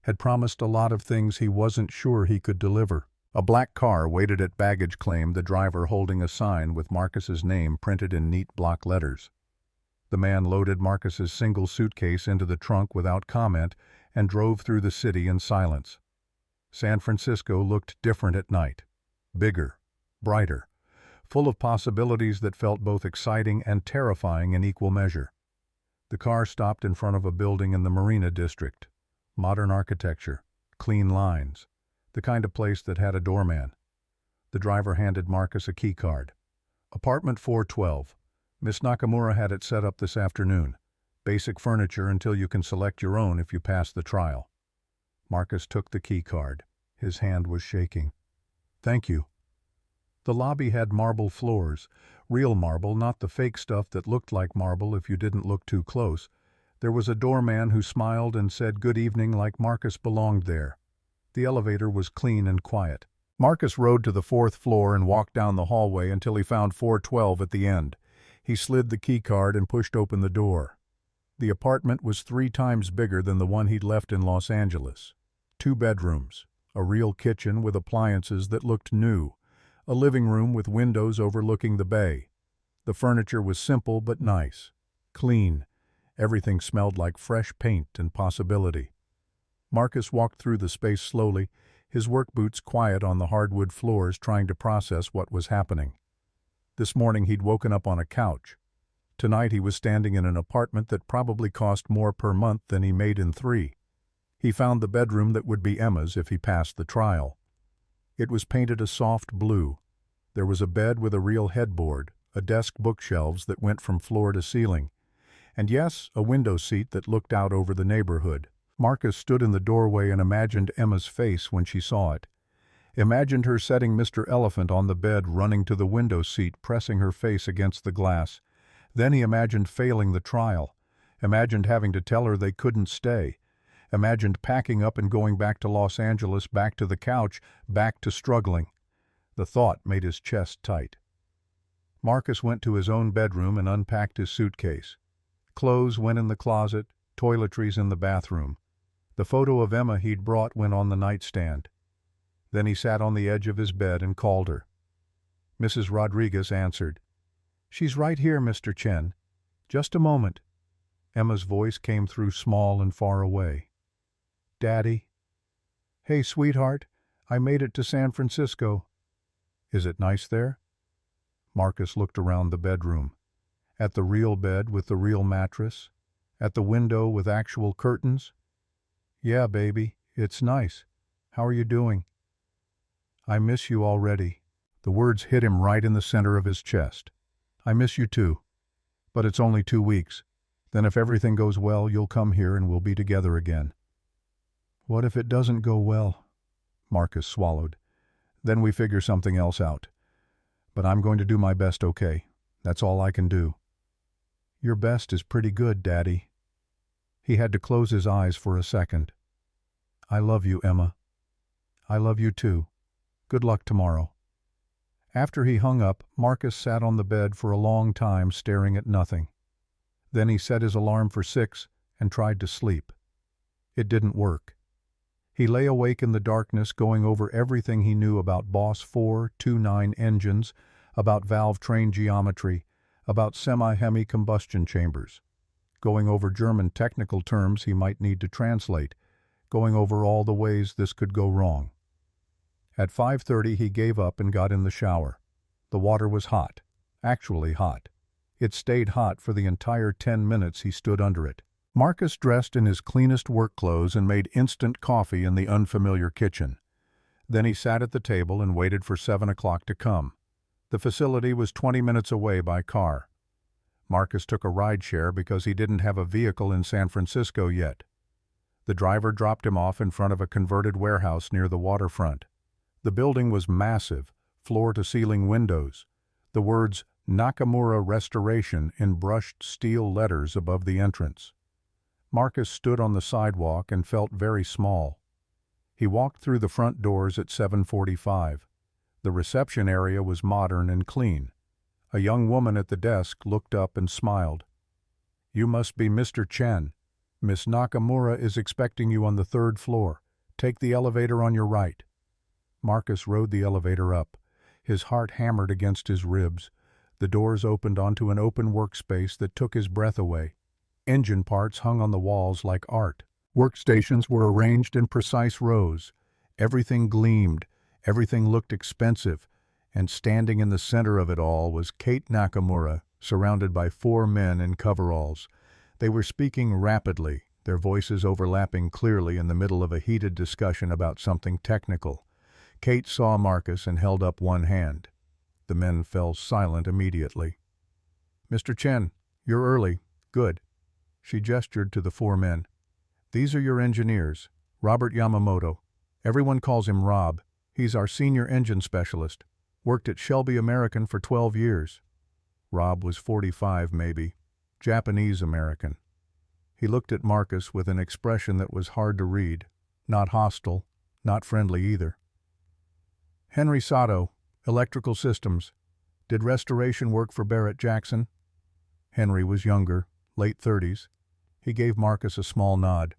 S1: had promised a lot of things he wasn't sure he could deliver. A black car waited at baggage claim, the driver holding a sign with Marcus's name printed in neat block letters. The man loaded Marcus's single suitcase into the trunk without comment and drove through the city in silence. San Francisco looked different at night. Bigger, brighter, full of possibilities that felt both exciting and terrifying in equal measure. The car stopped in front of a building in the Marina District. Modern architecture, clean lines, the kind of place that had a doorman. The driver handed Marcus a key card. Apartment 412. Miss Nakamura had it set up this afternoon. Basic furniture until you can select your own if you pass the trial. Marcus took the key card. His hand was shaking. Thank you. The lobby had marble floors. Real marble, not the fake stuff that looked like marble if you didn't look too close. There was a doorman who smiled and said good evening like Marcus belonged there. The elevator was clean and quiet. Marcus rode to the 4th floor and walked down the hallway until he found 412 at the end. He slid the key card and pushed open the door. The apartment was 3 times bigger than the one he'd left in Los Angeles. 2 bedrooms, a real kitchen with appliances that looked new, a living room with windows overlooking the bay. The furniture was simple but nice, clean. Everything smelled like fresh paint and possibility. Marcus walked through the space slowly, his work boots quiet on the hardwood floors, trying to process what was happening. This morning he'd woken up on a couch. Tonight he was standing in an apartment that probably cost more per month than he made in 3. He found the bedroom that would be Emma's if he passed the trial. It was painted a soft blue. There was a bed with a real headboard, a desk, bookshelves that went from floor to ceiling, and yes, a window seat that looked out over the neighborhood. Marcus stood in the doorway and imagined Emma's face when she saw it. Imagined her setting Mr. Elephant on the bed, running to the window seat, pressing her face against the glass. Then he imagined failing the trial. Imagined having to tell her they couldn't stay. Imagined packing up and going back to Los Angeles, back to the couch, back to struggling. The thought made his chest tight. Marcus went to his own bedroom and unpacked his suitcase. Clothes went in the closet, toiletries in the bathroom. The photo of Emma he'd brought went on the nightstand. Then he sat on the edge of his bed and called her. Mrs. Rodriguez answered. "She's right here, Mr. Chen. Just a moment." Emma's voice came through small and far away. "Daddy." "Hey, sweetheart, I made it to San Francisco." "Is it nice there?" Marcus looked around the bedroom. At the real bed with the real mattress. At the window with actual curtains. "Yeah, baby, it's nice. How are you doing?" "I miss you already." The words hit him right in the center of his chest. "I miss you too. But it's only 2 weeks. Then if everything goes well, you'll come here and we'll be together again." "What if it doesn't go well?" Marcus swallowed. "Then we figure something else out. But I'm going to do my best, okay? That's all I can do." "Your best is pretty good, Daddy." He had to close his eyes for a second. "I love you, Emma." "I love you too. Good luck tomorrow." After he hung up, Marcus sat on the bed for a long time staring at nothing. Then he set his alarm for 6 and tried to sleep. It didn't work. He lay awake in the darkness going over everything he knew about Boss 429 engines, about valve train geometry, about semi-hemi combustion chambers, going over German technical terms he might need to translate, going over all the ways this could go wrong. At 5:30 he gave up and got in the shower. The water was hot, actually hot. It stayed hot for the entire 10 minutes he stood under it. Marcus dressed in his cleanest work clothes and made instant coffee in the unfamiliar kitchen. Then he sat at the table and waited for 7 o'clock to come. The facility was 20 minutes away by car. Marcus took a rideshare because he didn't have a vehicle in San Francisco yet. The driver dropped him off in front of a converted warehouse near the waterfront. The building was massive, floor-to-ceiling windows. The words Nakamura Restoration in brushed steel letters above the entrance. Marcus stood on the sidewalk and felt very small. He walked through the front doors at 7:45. The reception area was modern and clean. A young woman at the desk looked up and smiled. "You must be Mr. Chen. Miss Nakamura is expecting you on the 3rd floor. Take the elevator on your right." Marcus rode the elevator up. His heart hammered against his ribs. The doors opened onto an open workspace that took his breath away. Engine parts hung on the walls like art. Workstations were arranged in precise rows. Everything gleamed. Everything looked expensive. And standing in the center of it all was Kate Nakamura, surrounded by 4 men in coveralls. They were speaking rapidly, their voices overlapping clearly in the middle of a heated discussion about something technical. Kate saw Marcus and held up one hand. The men fell silent immediately. "Mr. Chen, you're early. Good." She gestured to the 4 men. "These are your engineers. Robert Yamamoto. Everyone calls him Rob. He's our senior engine specialist. Worked at Shelby American for 12 years. Rob was 45 maybe. Japanese-American. He looked at Marcus with an expression that was hard to read. Not hostile, not friendly either. "Henry Sato, Electrical Systems. Did restoration work for Barrett Jackson?" Henry was younger, late 30s. He gave Marcus a small nod.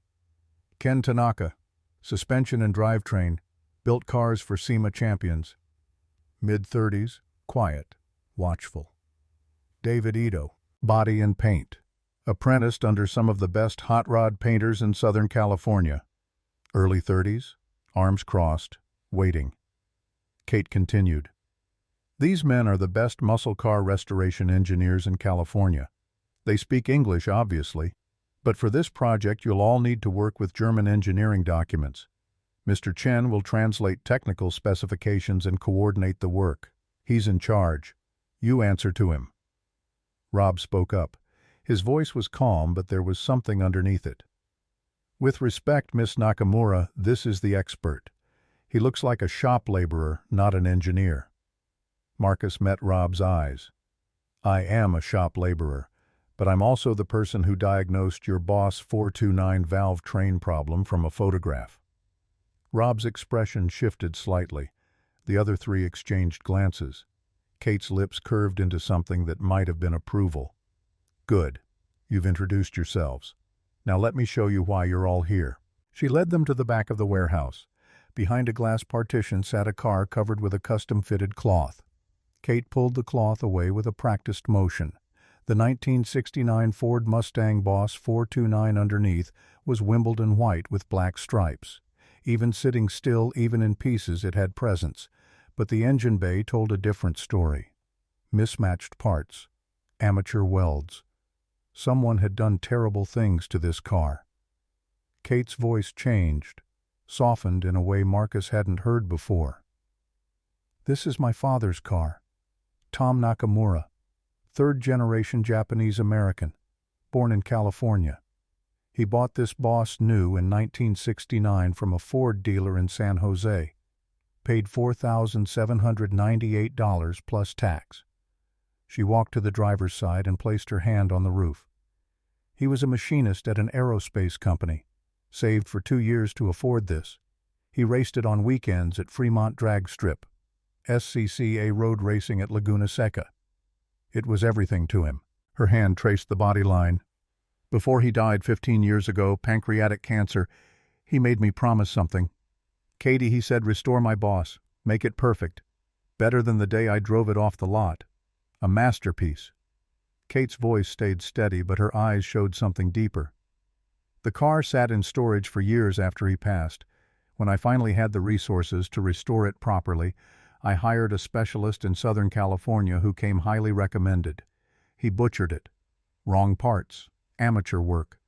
S1: "Ken Tanaka, Suspension and Drivetrain. Built cars for SEMA champions." Mid-30s, quiet, watchful. "David Ito, Body and Paint. Apprenticed under some of the best hot rod painters in Southern California." Early 30s, arms crossed, waiting. Kate continued. "These men are the best muscle car restoration engineers in California. They speak English, obviously, but for this project you'll all need to work with German engineering documents. Mr. Chen will translate technical specifications and coordinate the work. He's in charge. You answer to him." Rob spoke up. His voice was calm, but there was something underneath it. "With respect, Miss Nakamura, this is the expert. He looks like a shop laborer, not an engineer." Marcus met Rob's eyes. "I am a shop laborer, but I'm also the person who diagnosed your boss 429 valve train problem from a photograph." Rob's expression shifted slightly. The other 3 exchanged glances. Kate's lips curved into something that might have been approval. "Good. You've introduced yourselves. Now let me show you why you're all here." She led them to the back of the warehouse. Behind a glass partition sat a car covered with a custom-fitted cloth. Kate pulled the cloth away with a practiced motion. The 1969 Ford Mustang Boss 429 underneath was Wimbledon white with black stripes. Even sitting still, even in pieces, it had presence. But the engine bay told a different story. Mismatched parts. Amateur welds. Someone had done terrible things to this car. Kate's voice changed, softened in a way Marcus hadn't heard before. "This is my father's car. Tom Nakamura. 3rd-generation Japanese-American. Born in California. He bought this Boss new in 1969 from a Ford dealer in San Jose. Paid $4,798 plus tax." She walked to the driver's side and placed her hand on the roof. "He was a machinist at an aerospace company. Saved for 2 years to afford this. He raced it on weekends at Fremont Drag Strip. SCCA road racing at Laguna Seca. It was everything to him." Her hand traced the body line. "Before he died 15 years ago, pancreatic cancer, he made me promise something. 'Katie,' he said, 'restore my boss. Make it perfect. Better than the day I drove it off the lot. A masterpiece.'" Kate's voice stayed steady, but her eyes showed something deeper. "The car sat in storage for years after he passed. When I finally had the resources to restore it properly, I hired a specialist in Southern California who came highly recommended. He butchered it. Wrong parts. Amateur work.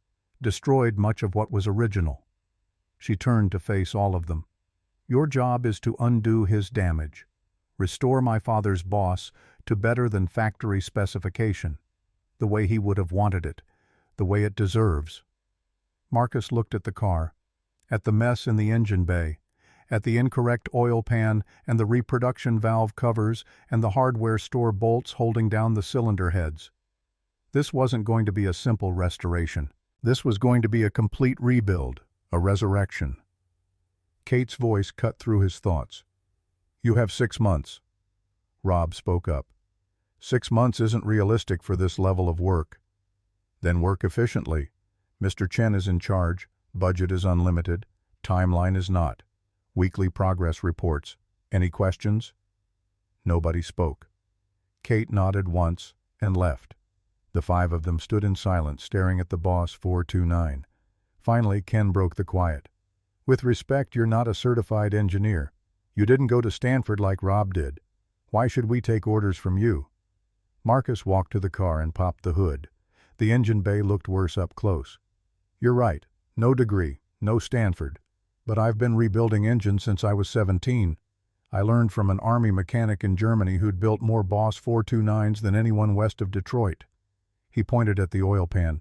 S1: Destroyed much of what was original." She turned to face all of them. "Your job is to undo his damage. Restore my father's boss to better than factory specification. The way he would have wanted it. The way it deserves." Marcus looked at the car, at the mess in the engine bay, at the incorrect oil pan and the reproduction valve covers and the hardware store bolts holding down the cylinder heads. This wasn't going to be a simple restoration. This was going to be a complete rebuild, a resurrection. Kate's voice cut through his thoughts. "You have 6 months." Rob spoke up. 6 months isn't realistic for this level of work." "Then work efficiently. Mr. Chen is in charge, budget is unlimited, timeline is not. Weekly progress reports. Any questions? Nobody spoke. Kate nodded once and left. The five of them stood in silence, staring at the boss 429. Finally, Ken broke the quiet. With respect, you're not a certified engineer. You didn't go to Stanford like Rob did. Why should we take orders from you? Marcus walked to the car and popped the hood. The engine bay looked worse up close. You're right. No degree, no Stanford. But I've been rebuilding engines since I was 17. I learned from an Army mechanic in Germany who'd built more Boss 429s than anyone west of Detroit. He pointed at the oil pan.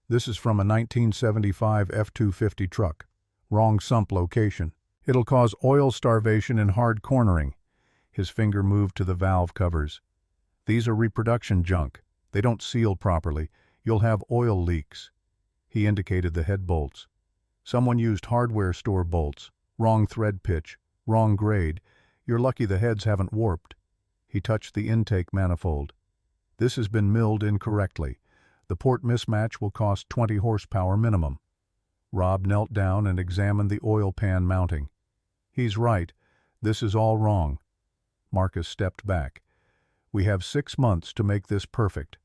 S1: This is from a 1975 F-250 truck. Wrong sump location. It'll cause oil starvation and hard cornering. His finger moved to the valve covers. These are reproduction junk. They don't seal properly. You'll have oil leaks. He indicated the head bolts. Someone used hardware store bolts. Wrong thread pitch. Wrong grade. You're lucky the heads haven't warped. He touched the intake manifold. This has been milled incorrectly. The port mismatch will cost 20 horsepower minimum. Rob knelt down and examined the oil pan mounting. He's right. This is all wrong. Marcus stepped back. We have 6 months to make this perfect.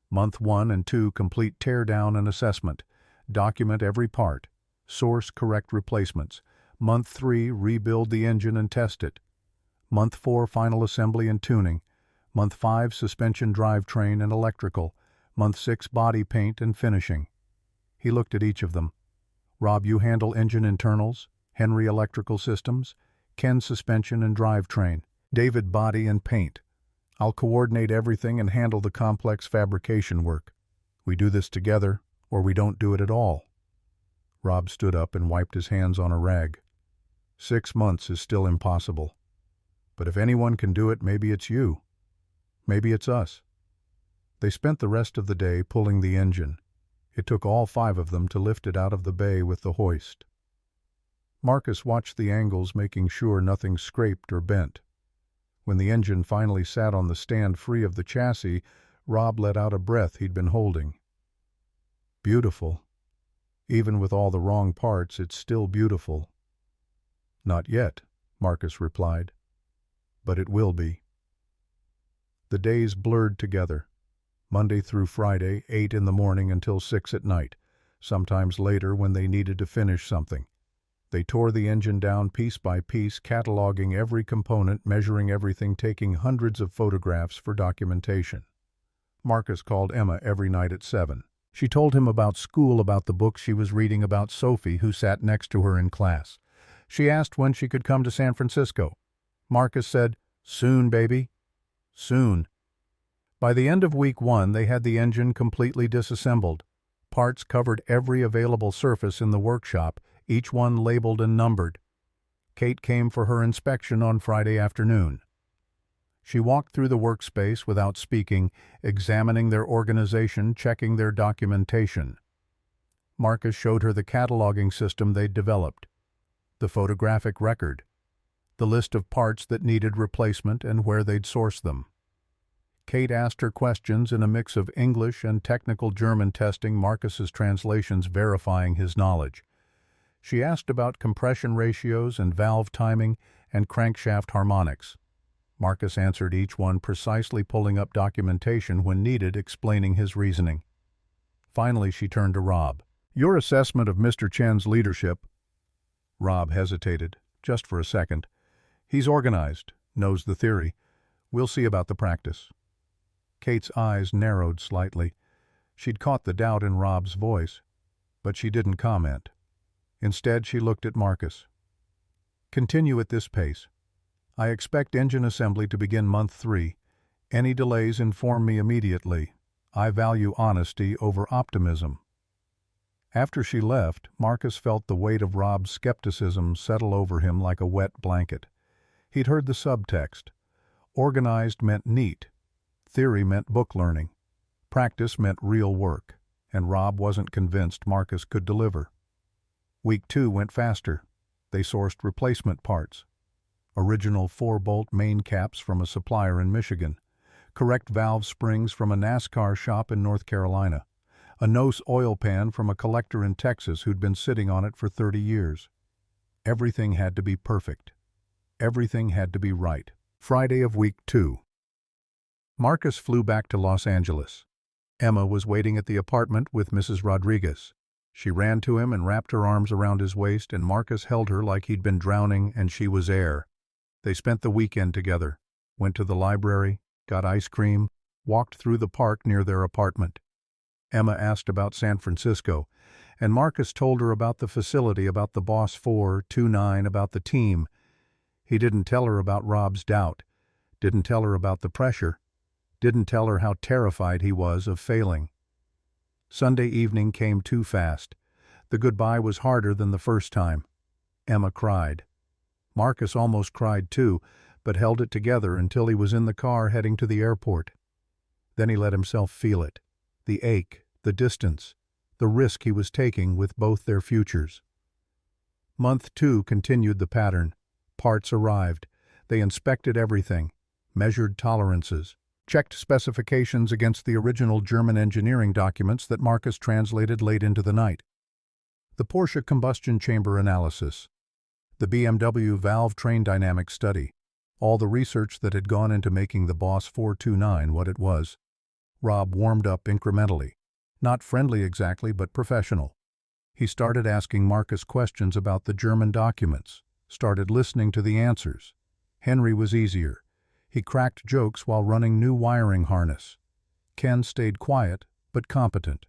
S1: Month 1 and 2 complete teardown and assessment. Document every part. Source correct replacements. Month 3 rebuild the engine and test it. Month 4 final assembly and tuning. Month 5 suspension drivetrain and electrical. Month 6 body paint and finishing. He looked at each of them. Rob, you handle engine internals. Henry electrical systems. Ken suspension and drivetrain. David body and paint. I'll coordinate everything and handle the complex fabrication work. We do this together, or we don't do it at all. Rob stood up and wiped his hands on a rag. 6 months is still impossible. But if anyone can do it, maybe it's you. Maybe it's us. They spent the rest of the day pulling the engine. It took all 5 of them to lift it out of the bay with the hoist. Marcus watched the angles, making sure nothing scraped or bent. When the engine finally sat on the stand free of the chassis, Rob let out a breath he'd been holding. Beautiful. Even with all the wrong parts, it's still beautiful. Not yet, Marcus replied. But it will be. The days blurred together. Monday through Friday, 8 in the morning until 6 at night, sometimes later when they needed to finish something. They tore the engine down piece by piece, cataloging every component, measuring everything, taking hundreds of photographs for documentation. Marcus called Emma every night at 7. She told him about school, about the book she was reading, about Sophie, who sat next to her in class. She asked when she could come to San Francisco. Marcus said, "Soon, baby. Soon." By the end of week 1, they had the engine completely disassembled. Parts covered every available surface in the workshop, each one labeled and numbered. Kate came for her inspection on Friday afternoon. She walked through the workspace without speaking, examining their organization, checking their documentation. Marcus showed her the cataloging system they'd developed, the photographic record, the list of parts that needed replacement and where they'd source them. Kate asked her questions in a mix of English and technical German, testing Marcus's translations, verifying his knowledge. She asked about compression ratios and valve timing and crankshaft harmonics. Marcus answered each one precisely, pulling up documentation when needed, explaining his reasoning. Finally, she turned to Rob. "Your assessment of Mr. Chen's leadership." Rob hesitated, just for a second. "He's organized, knows the theory. We'll see about the practice." Kate's eyes narrowed slightly. She'd caught the doubt in Rob's voice, but she didn't comment. Instead, she looked at Marcus. "Continue at this pace. I expect engine assembly to begin month 3. Any delays, inform me immediately. I value honesty over optimism." After she left, Marcus felt the weight of Rob's skepticism settle over him like a wet blanket. He'd heard the subtext. Organized meant neat. Theory meant book learning. Practice meant real work, and Rob wasn't convinced Marcus could deliver. Week 2 went faster. They sourced replacement parts. Original 4-bolt main caps from a supplier in Michigan. Correct valve springs from a NASCAR shop in North Carolina. A nose oil pan from a collector in Texas who'd been sitting on it for 30 years. Everything had to be perfect. Everything had to be right. Friday of week 2. Marcus flew back to Los Angeles. Emma was waiting at the apartment with Mrs. Rodriguez. She ran to him and wrapped her arms around his waist, and Marcus held her like he'd been drowning and she was air. They spent the weekend together, went to the library, got ice cream, walked through the park near their apartment. Emma asked about San Francisco, and Marcus told her about the facility, about the Boss 429, about the team. He didn't tell her about Rob's doubt, didn't tell her about the pressure, didn't tell her how terrified he was of failing. Sunday evening came too fast. The goodbye was harder than the first time. Emma cried. Marcus almost cried too, but held it together until he was in the car heading to the airport. Then he let himself feel it. The ache, the distance, the risk he was taking with both their futures. Month 2 continued the pattern. Parts arrived. They inspected everything, measured tolerances, checked specifications against the original German engineering documents that Marcus translated late into the night. The Porsche combustion chamber analysis, the BMW valve train dynamic study, all the research that had gone into making the Boss 429 what it was. Rob warmed up incrementally. Not friendly exactly, but professional. He started asking Marcus questions about the German documents, started listening to the answers. Henry was easier. He cracked jokes while running new wiring harness. Ken stayed quiet, but competent.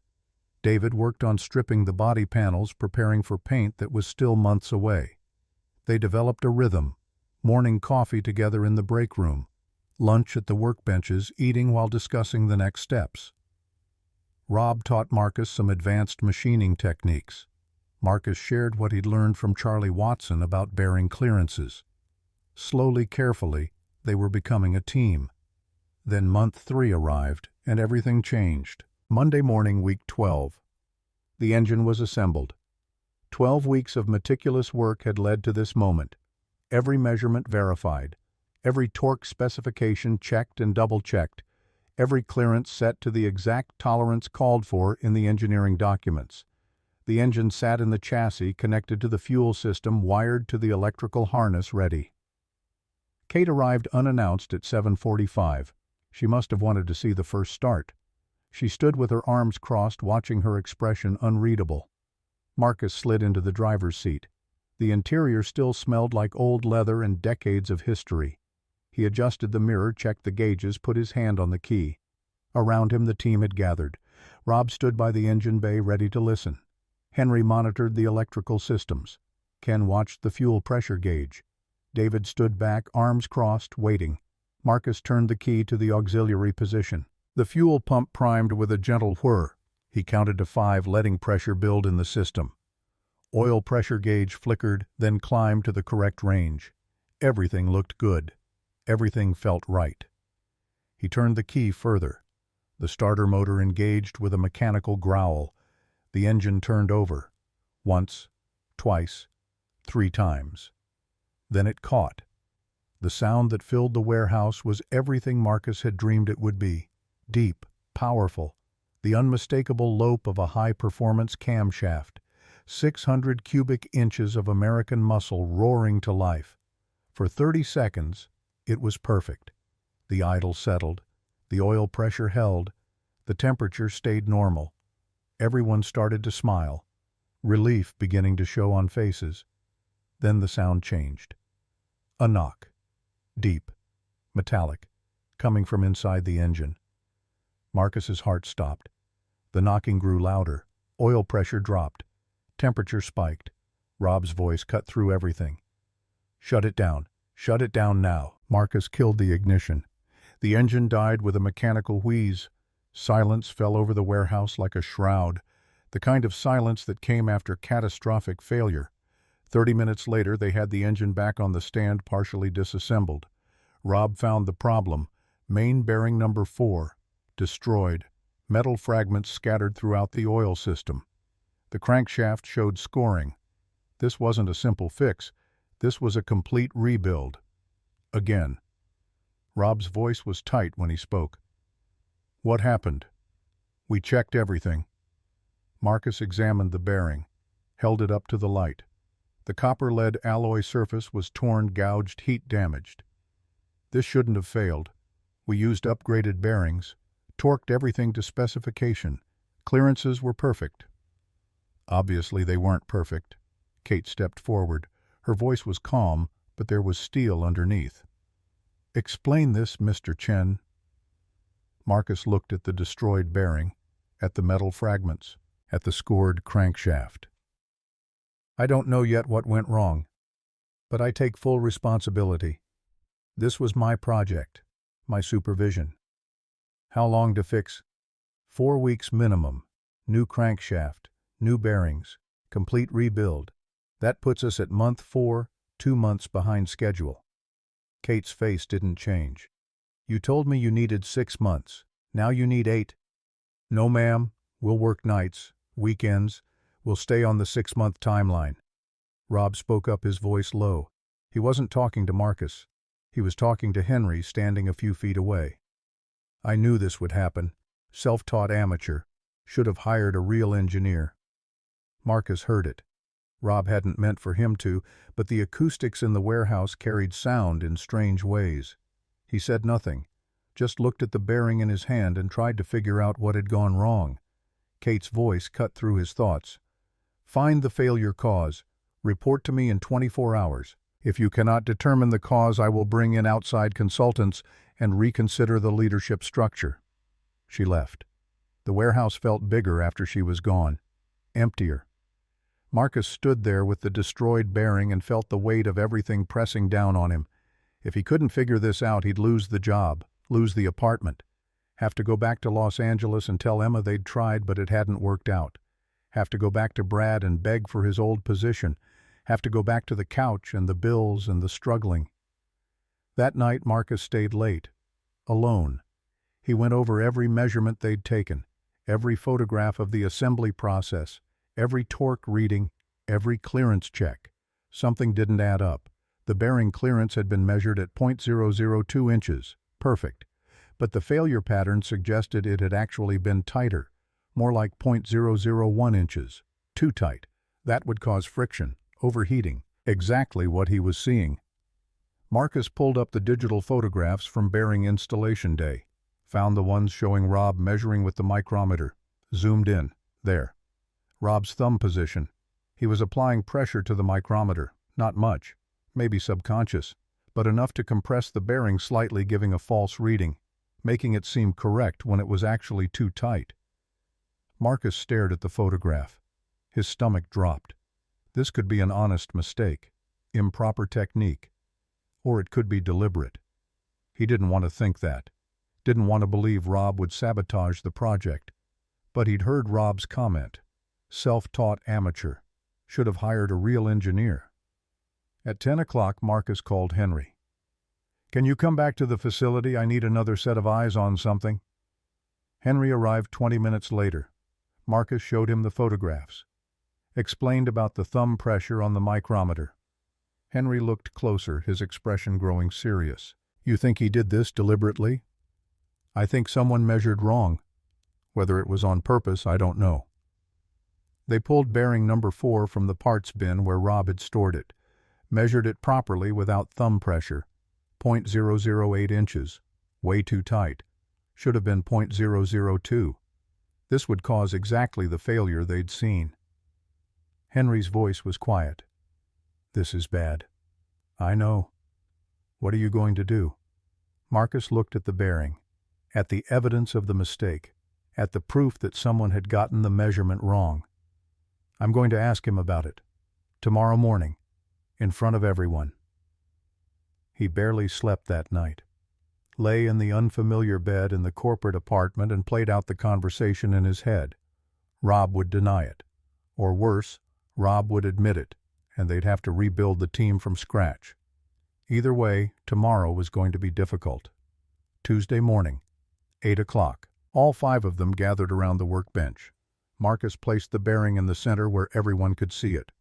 S1: David worked on stripping the body panels, preparing for paint that was still months away. They developed a rhythm, morning coffee together in the break room, lunch at the workbenches, eating while discussing the next steps. Rob taught Marcus some advanced machining techniques. Marcus shared what he'd learned from Charlie Watson about bearing clearances. Slowly, carefully, they were becoming a team. Then month 3 arrived, and everything changed. Monday morning, week 12. The engine was assembled. 12 weeks of meticulous work had led to this moment. Every measurement verified, every torque specification checked and double-checked, every clearance set to the exact tolerance called for in the engineering documents. The engine sat in the chassis, connected to the fuel system, wired to the electrical harness, ready. Kate arrived unannounced at 7:45. She must have wanted to see the first start. She stood with her arms crossed, watching, her expression unreadable. Marcus slid into the driver's seat. The interior still smelled like old leather and decades of history. He adjusted the mirror, checked the gauges, put his hand on the key. Around him the team had gathered. Rob stood by the engine bay, ready to listen. Henry monitored the electrical systems. Ken watched the fuel pressure gauge. David stood back, arms crossed, waiting. Marcus turned the key to the auxiliary position. The fuel pump primed with a gentle whir. He counted to 5, letting pressure build in the system. Oil pressure gauge flickered, then climbed to the correct range. Everything looked good. Everything felt right. He turned the key further. The starter motor engaged with a mechanical growl. The engine turned over. Once, twice, 3 times. Then it caught. The sound that filled the warehouse was everything Marcus had dreamed it would be. Deep, powerful, the unmistakable lope of a high-performance camshaft. 600 cubic inches of American muscle roaring to life. For 30 seconds, it was perfect. The idle settled. The oil pressure held. The temperature stayed normal. Everyone started to smile, relief beginning to show on faces. Then the sound changed. A knock. Deep, metallic, coming from inside the engine. Marcus's heart stopped. The knocking grew louder. Oil pressure dropped. Temperature spiked. Rob's voice cut through everything. "Shut it down. Shut it down now." Marcus killed the ignition. The engine died with a mechanical wheeze. Silence fell over the warehouse like a shroud, the kind of silence that came after catastrophic failure. 30 minutes later, they had the engine back on the stand, partially disassembled. Rob found the problem. Main bearing number 4, destroyed. Metal fragments scattered throughout the oil system. The crankshaft showed scoring. This wasn't a simple fix. This was a complete rebuild. Again. Rob's voice was tight when he spoke. "What happened?" "We checked everything." Marcus examined the bearing, held it up to the light. The copper-lead alloy surface was torn, gouged, heat-damaged. This shouldn't have failed. We used upgraded bearings, torqued everything to specification. Clearances were perfect. Obviously, they weren't perfect. Kate stepped forward. Her voice was calm, but there was steel underneath. "Explain this, Mr. Chen." Marcus looked at the destroyed bearing, at the metal fragments, at the scored crankshaft. "I don't know yet what went wrong, but I take full responsibility. This was my project, my supervision. How long to fix? 4 weeks minimum. New crankshaft, new bearings, complete rebuild. That puts us at month 4, 2 months behind schedule." Kate's face didn't change. "You told me you needed 6 months. Now you need 8. "No, ma'am. We'll work nights, weekends. We'll stay on the 6-month timeline." Rob spoke up, his voice low. He wasn't talking to Marcus. He was talking to Henry, standing a few feet away. "I knew this would happen. Self-taught amateur. Should have hired a real engineer." Marcus heard it. Rob hadn't meant for him to, but the acoustics in the warehouse carried sound in strange ways. He said nothing, just looked at the bearing in his hand and tried to figure out what had gone wrong. Kate's voice cut through his thoughts. "Find the failure cause. Report to me in 24 hours. If you cannot determine the cause, I will bring in outside consultants and reconsider the leadership structure." She left. The warehouse felt bigger after she was gone, emptier. Marcus stood there with the destroyed bearing and felt the weight of everything pressing down on him. If he couldn't figure this out, he'd lose the job, lose the apartment. Have to go back to Los Angeles and tell Emma they'd tried but it hadn't worked out. Have to go back to Brad and beg for his old position. Have to go back to the couch and the bills and the struggling. That night Marcus stayed late, alone. He went over every measurement they'd taken, every photograph of the assembly process, every torque reading, every clearance check. Something didn't add up. The bearing clearance had been measured at .002 inches. Perfect. But the failure pattern suggested it had actually been tighter, more like .001 inches. Too tight. That would cause friction, overheating. Exactly what he was seeing. Marcus pulled up the digital photographs from bearing installation day. Found the ones showing Rob measuring with the micrometer. Zoomed in. There. Rob's thumb position. He was applying pressure to the micrometer. Not much. Maybe subconscious. But enough to compress the bearing slightly, giving a false reading, making it seem correct when it was actually too tight. Marcus stared at the photograph. His stomach dropped. This could be an honest mistake, improper technique, or it could be deliberate. He didn't want to think that. Didn't want to believe Rob would sabotage the project. But he'd heard Rob's comment. Self-taught amateur. Should have hired a real engineer. At 10 o'clock, Marcus called Henry. "Can you come back to the facility? I need another set of eyes on something." Henry arrived 20 minutes later. Marcus showed him the photographs. Explained about the thumb pressure on the micrometer. Henry looked closer, his expression growing serious. "You think he did this deliberately?" "I think someone measured wrong. Whether it was on purpose, I don't know." They pulled bearing number 4 from the parts bin where Rob had stored it. Measured it properly without thumb pressure. .008 inches. Way too tight. Should have been .002. This would cause exactly the failure they'd seen. Henry's voice was quiet. "This is bad." "I know. What are you going to do?" Marcus looked at the bearing, at the evidence of the mistake, at the proof that someone had gotten the measurement wrong. "I'm going to ask him about it. Tomorrow morning. In front of everyone." He barely slept that night. Lay in the unfamiliar bed in the corporate apartment and played out the conversation in his head. Rob would deny it. Or worse, Rob would admit it, and they'd have to rebuild the team from scratch. Either way, tomorrow was going to be difficult. Tuesday morning, 8 o'clock. All 5 of them gathered around the workbench. Marcus placed the bearing in the center where everyone could see it.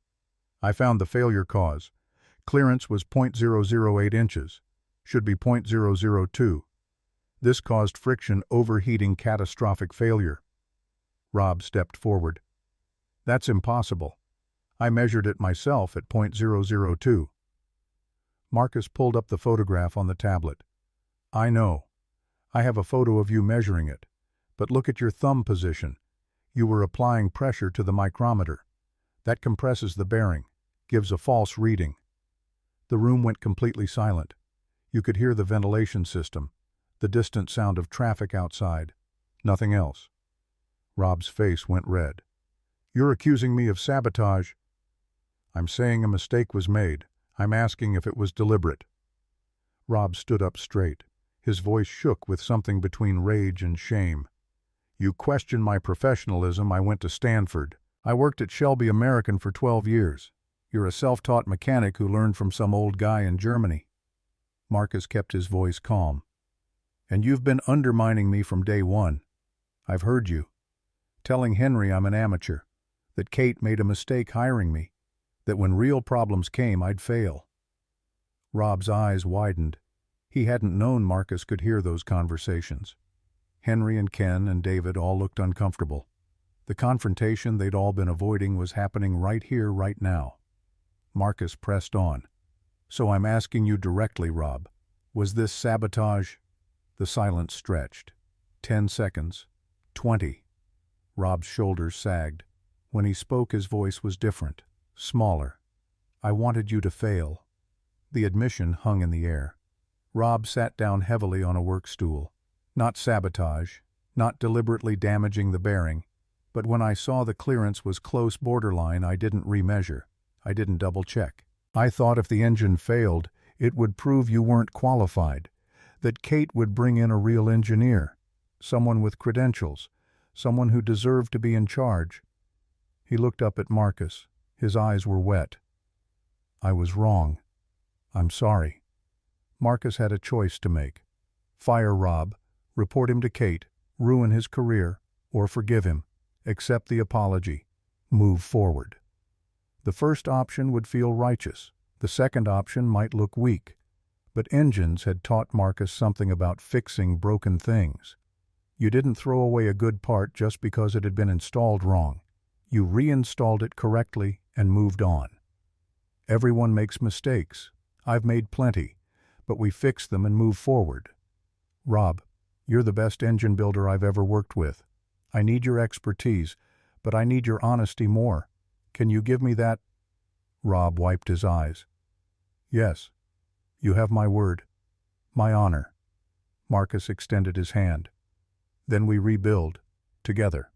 S1: "I found the failure cause. Clearance was .008 inches. Should be .002. This caused friction, overheating, catastrophic failure." Rob stepped forward. "That's impossible. I measured it myself at .002. Marcus pulled up the photograph on the tablet. I know. I have a photo of you measuring it. But look at your thumb position. You were applying pressure to the micrometer. That compresses the bearing, gives a false reading. The room went completely silent. You could hear the ventilation system, the distant sound of traffic outside. Nothing else. Rob's face went red. You're accusing me of sabotage. I'm saying a mistake was made. I'm asking if it was deliberate. Rob stood up straight. His voice shook with something between rage and shame. You question my professionalism. I went to Stanford. I worked at Shelby American for 12 years. You're a self-taught mechanic who learned from some old guy in Germany. Marcus kept his voice calm. And you've been undermining me from day one. I've heard you. Telling Henry I'm an amateur. That Kate made a mistake hiring me. That when real problems came, I'd fail. Rob's eyes widened. He hadn't known Marcus could hear those conversations. Henry and Ken and David all looked uncomfortable. The confrontation they'd all been avoiding was happening right here, right now. Marcus pressed on. So I'm asking you directly, Rob. Was this sabotage? The silence stretched. 10 seconds. 20. Rob's shoulders sagged. When he spoke, his voice was different, smaller. I wanted you to fail. The admission hung in the air. Rob sat down heavily on a work stool. Not sabotage, not deliberately damaging the bearing, but when I saw the clearance was close borderline, I didn't remeasure. I didn't double-check. I thought if the engine failed, it would prove you weren't qualified, that Kate would bring in a real engineer, someone with credentials, someone who deserved to be in charge. He looked up at Marcus. His eyes were wet. I was wrong. I'm sorry. Marcus had a choice to make. Fire Rob, report him to Kate, ruin his career, or forgive him, accept the apology, move forward. The first option would feel righteous. The second option might look weak. But engines had taught Marcus something about fixing broken things. You didn't throw away a good part just because it had been installed wrong. You reinstalled it correctly and moved on. Everyone makes mistakes. I've made plenty, but we fix them and move forward. Rob, you're the best engine builder I've ever worked with. I need your expertise, but I need your honesty more. Can you give me that? Rob wiped his eyes. Yes. You have my word. My honor. Marcus extended his hand. Then we rebuild. Together.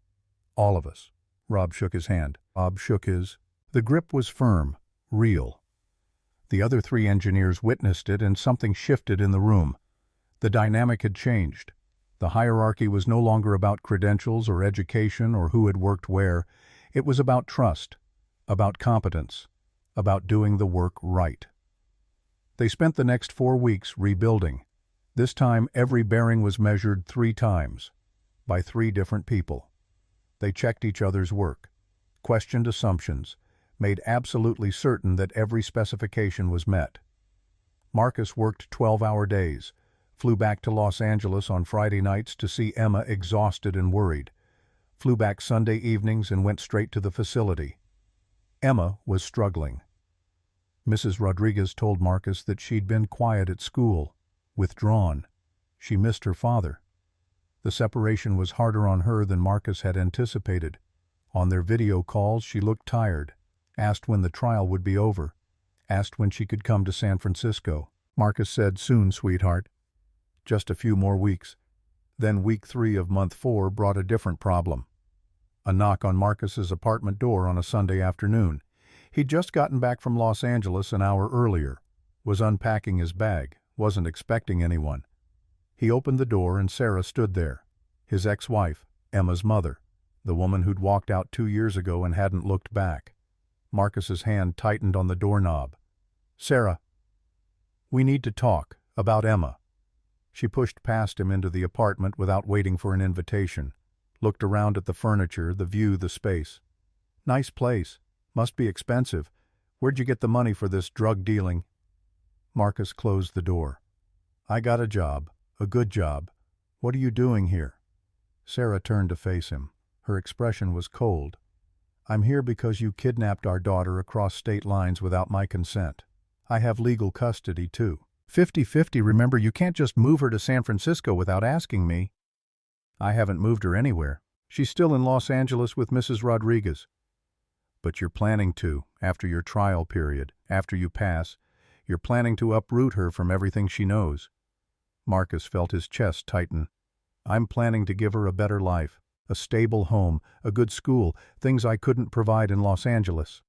S1: All of us. Rob shook his hand. Bob shook his. The grip was firm, real. The other 3 engineers witnessed it, and something shifted in the room. The dynamic had changed. The hierarchy was no longer about credentials or education or who had worked where. It was about trust, about competence, about doing the work right. They spent the next 4 weeks rebuilding. This time, every bearing was measured 3 times, by 3 different people. They checked each other's work, questioned assumptions, made absolutely certain that every specification was met. Marcus worked 12-hour days, flew back to Los Angeles on Friday nights to see Emma exhausted and worried, flew back Sunday evenings and went straight to the facility. Emma was struggling. Mrs. Rodriguez told Marcus that she'd been quiet at school, withdrawn. She missed her father. The separation was harder on her than Marcus had anticipated. On their video calls, she looked tired, asked when the trial would be over, asked when she could come to San Francisco. Marcus said, "Soon, sweetheart." Just a few more weeks. Then week 3 of month 4 brought a different problem. A knock on Marcus's apartment door on a Sunday afternoon. He'd just gotten back from Los Angeles an hour earlier, was unpacking his bag, wasn't expecting anyone. He opened the door and Sarah stood there, his ex-wife, Emma's mother, the woman who'd walked out 2 years ago and hadn't looked back. Marcus's hand tightened on the doorknob. "Sarah, we need to talk about Emma." She pushed past him into the apartment without waiting for an invitation, looked around at the furniture, the view, the space. "Nice place. Must be expensive. Where'd you get the money for this drug dealing?" Marcus closed the door. "I got a job. A good job. What are you doing here?" Sarah turned to face him. Her expression was cold. I'm here because you kidnapped our daughter across state lines without my consent. I have legal custody, too. 50-50, remember, you can't just move her to San Francisco without asking me. I haven't moved her anywhere. She's still in Los Angeles with Mrs. Rodriguez. But you're planning to, after your trial period, after you pass, you're planning to uproot her from everything she knows. Marcus felt his chest tighten. I'm planning to give her a better life, a stable home, a good school, things I couldn't provide in Los Angeles.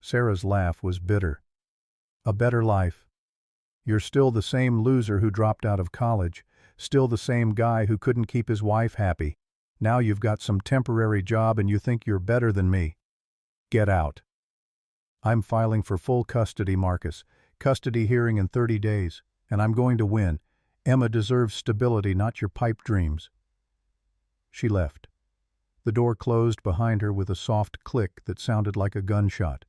S1: Sarah's laugh was bitter. A better life. You're still the same loser who dropped out of college, still the same guy who couldn't keep his wife happy. Now you've got some temporary job and you think you're better than me. Get out. I'm filing for full custody, Marcus. Custody hearing in 30 days, and I'm going to win. Emma deserves stability, not your pipe dreams. She left. The door closed behind her with a soft click that sounded like a gunshot.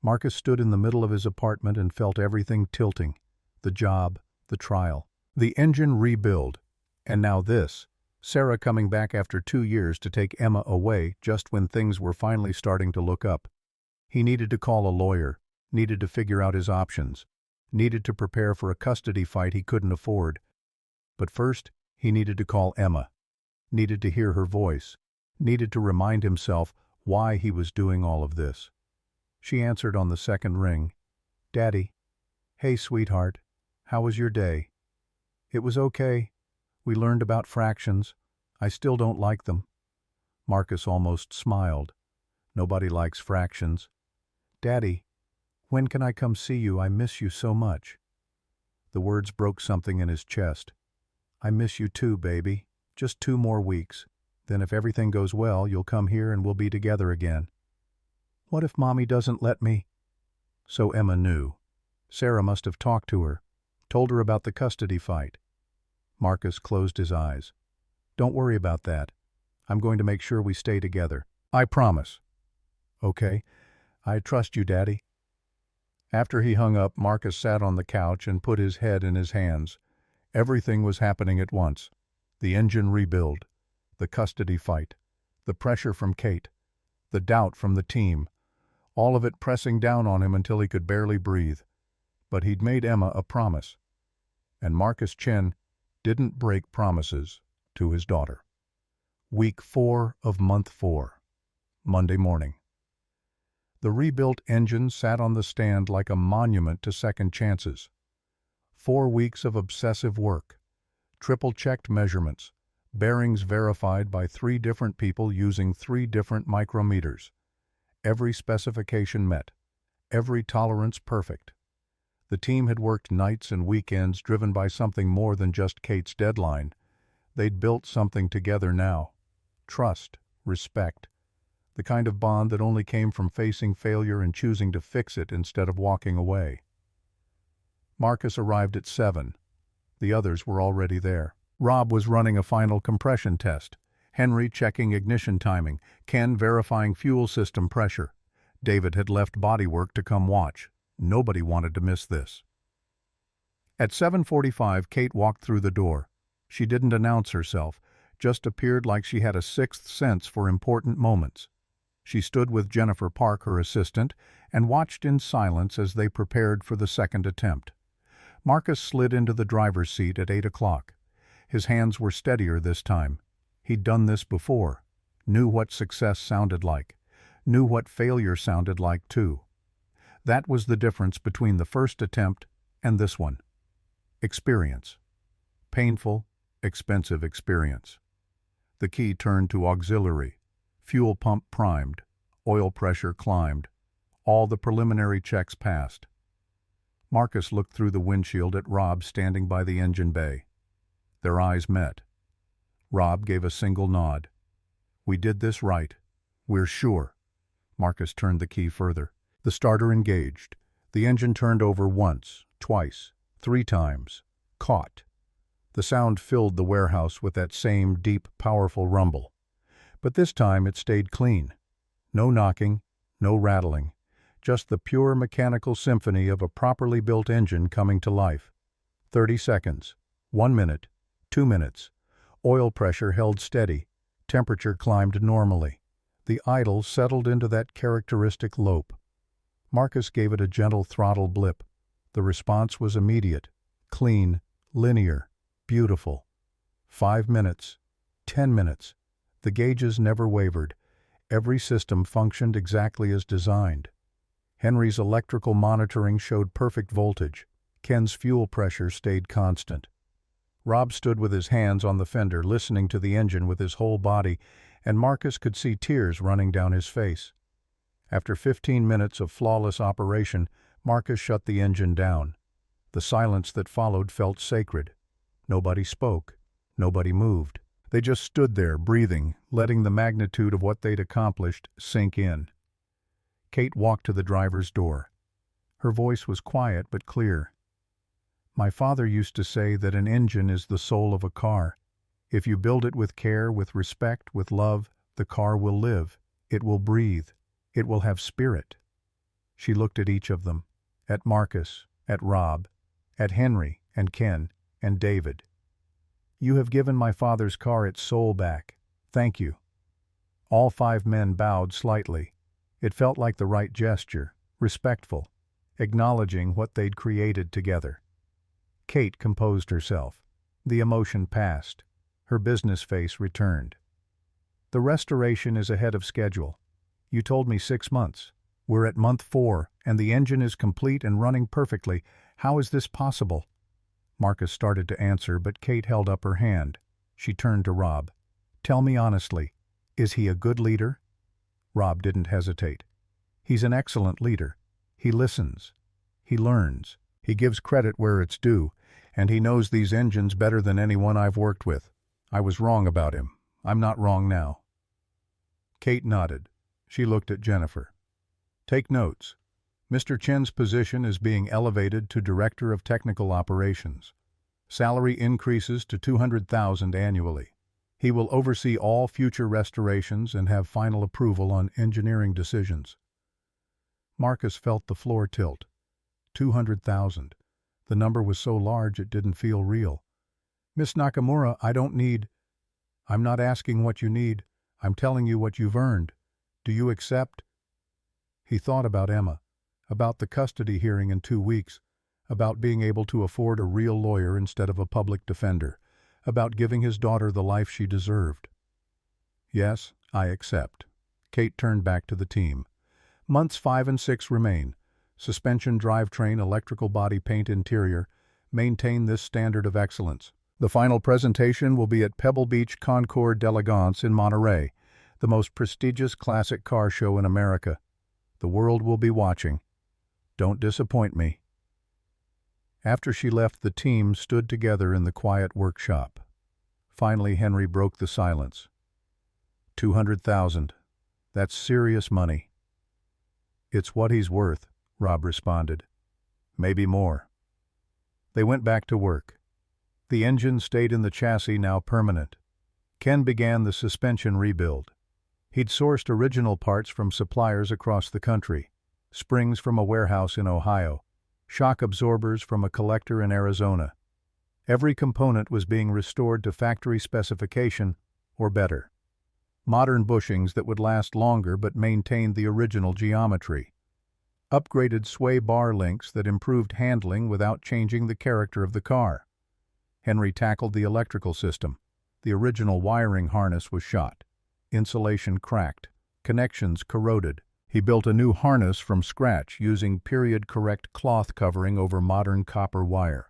S1: Marcus stood in the middle of his apartment and felt everything tilting. The job, the trial, the engine rebuild, and now this. Sarah coming back after 2 years to take Emma away just when things were finally starting to look up. He needed to call a lawyer, needed to figure out his options, needed to prepare for a custody fight he couldn't afford. But first, he needed to call Emma, needed to hear her voice, needed to remind himself why he was doing all of this. She answered on the second ring. Daddy. Hey, sweetheart. How was your day? It was okay. We learned about fractions. I still don't like them. Marcus almost smiled. Nobody likes fractions. Daddy, when can I come see you? I miss you so much. The words broke something in his chest. I miss you too, baby. Just 2 more weeks. Then if everything goes well, you'll come here and we'll be together again. What if Mommy doesn't let me? So Emma knew. Sarah must have talked to her, told her about the custody fight. Marcus closed his eyes. Don't worry about that. I'm going to make sure we stay together. I promise. Okay. I trust you, Daddy. After he hung up, Marcus sat on the couch and put his head in his hands. Everything was happening at once. The engine rebuild, the custody fight, the pressure from Kate, the doubt from the team, all of it pressing down on him until he could barely breathe. But he'd made Emma a promise. And Marcus Chen didn't break promises to his daughter. Week 4 of month 4. Monday morning. The rebuilt engine sat on the stand like a monument to second chances. 4 weeks of obsessive work, triple-checked measurements, bearings verified by 3 different people using 3 different micrometers. Every specification met, every tolerance perfect. The team had worked nights and weekends driven by something more than just Kate's deadline. They'd built something together now. Trust, respect, the kind of bond that only came from facing failure and choosing to fix it instead of walking away. Marcus arrived at 7. The others were already there. Rob was running a final compression test. Henry checking ignition timing. Ken verifying fuel system pressure. David had left bodywork to come watch. Nobody wanted to miss this. At 7:45, Kate walked through the door. She didn't announce herself, just appeared like she had a sixth sense for important moments. She stood with Jennifer Park, her assistant, and watched in silence as they prepared for the second attempt. Marcus slid into the driver's seat at 8 o'clock. His hands were steadier this time. He'd done this before, knew what success sounded like, knew what failure sounded like too. That was the difference between the first attempt and this one. Experience. Painful, expensive experience. The key turned to auxiliary. Fuel pump primed. Oil pressure climbed. All the preliminary checks passed. Marcus looked through the windshield at Rob standing by the engine bay. Their eyes met. Rob gave a single nod. We did this right. We're sure. Marcus turned the key further. The starter engaged. The engine turned over once, twice, 3 times. Caught. The sound filled the warehouse with that same deep, powerful rumble. But this time it stayed clean. No knocking, no rattling. Just the pure mechanical symphony of a properly built engine coming to life. 30 seconds. 1 minute. 2 minutes. Oil pressure held steady. Temperature climbed normally. The idle settled into that characteristic lope. Marcus gave it a gentle throttle blip. The response was immediate, clean, linear, beautiful. 5 minutes, 10 minutes. The gauges never wavered. Every system functioned exactly as designed. Henry's electrical monitoring showed perfect voltage. Ken's fuel pressure stayed constant. Rob stood with his hands on the fender, listening to the engine with his whole body, and Marcus could see tears running down his face. After 15 minutes of flawless operation, Marcus shut the engine down. The silence that followed felt sacred. Nobody spoke. Nobody moved. They just stood there, breathing, letting the magnitude of what they'd accomplished sink in. Kate walked to the driver's door. Her voice was quiet but clear. "My father used to say that an engine is the soul of a car. If you build it with care, with respect, with love, the car will live. It will breathe. It will have spirit." She looked at each of them, at Marcus, at Rob, at Henry and Ken and David. "You have given my father's car its soul back. Thank you." All 5 men bowed slightly. It felt like the right gesture, respectful, acknowledging what they'd created together. Kate composed herself. The emotion passed. Her business face returned. "The restoration is ahead of schedule. You told me 6 months. We're at month 4, and the engine is complete and running perfectly. How is this possible?" Marcus started to answer, but Kate held up her hand. She turned to Rob. "Tell me honestly, is he a good leader?" Rob didn't hesitate. "He's an excellent leader. He listens. He learns. He gives credit where it's due, and he knows these engines better than anyone I've worked with. I was wrong about him. I'm not wrong now." Kate nodded. She looked at Jennifer. "Take notes. Mr. Chen's position is being elevated to Director of Technical Operations. Salary increases to $200,000 annually. He will oversee all future restorations and have final approval on engineering decisions." Marcus felt the floor tilt. 200,000. The number was so large it didn't feel real. "Miss Nakamura, I'm not asking what you need. I'm telling you what you've earned. Do you accept?" He thought about Emma, about the custody hearing in 2 weeks, about being able to afford a real lawyer instead of a public defender, about giving his daughter the life she deserved. "Yes, I accept." Kate turned back to the team. "Months 5 and 6 remain. Suspension drivetrain, electrical body paint interior. Maintain this standard of excellence. The final presentation will be at Pebble Beach Concours d'Elegance in Monterey, the most prestigious classic car show in America. The world will be watching. Don't disappoint me." After she left, the team stood together in the quiet workshop. Finally, Henry broke the silence. 200,000. That's serious money." "It's what he's worth," Rob responded. "Maybe more." They went back to work. The engine stayed in the chassis, now permanent. Ken began the suspension rebuild. He'd sourced original parts from suppliers across the country, springs from a warehouse in Ohio, shock absorbers from a collector in Arizona. Every component was being restored to factory specification, or better. Modern bushings that would last longer but maintained the original geometry. Upgraded sway bar links that improved handling without changing the character of the car. Henry tackled the electrical system. The original wiring harness was shot. Insulation cracked. Connections corroded. He built a new harness from scratch using period-correct cloth covering over modern copper wire.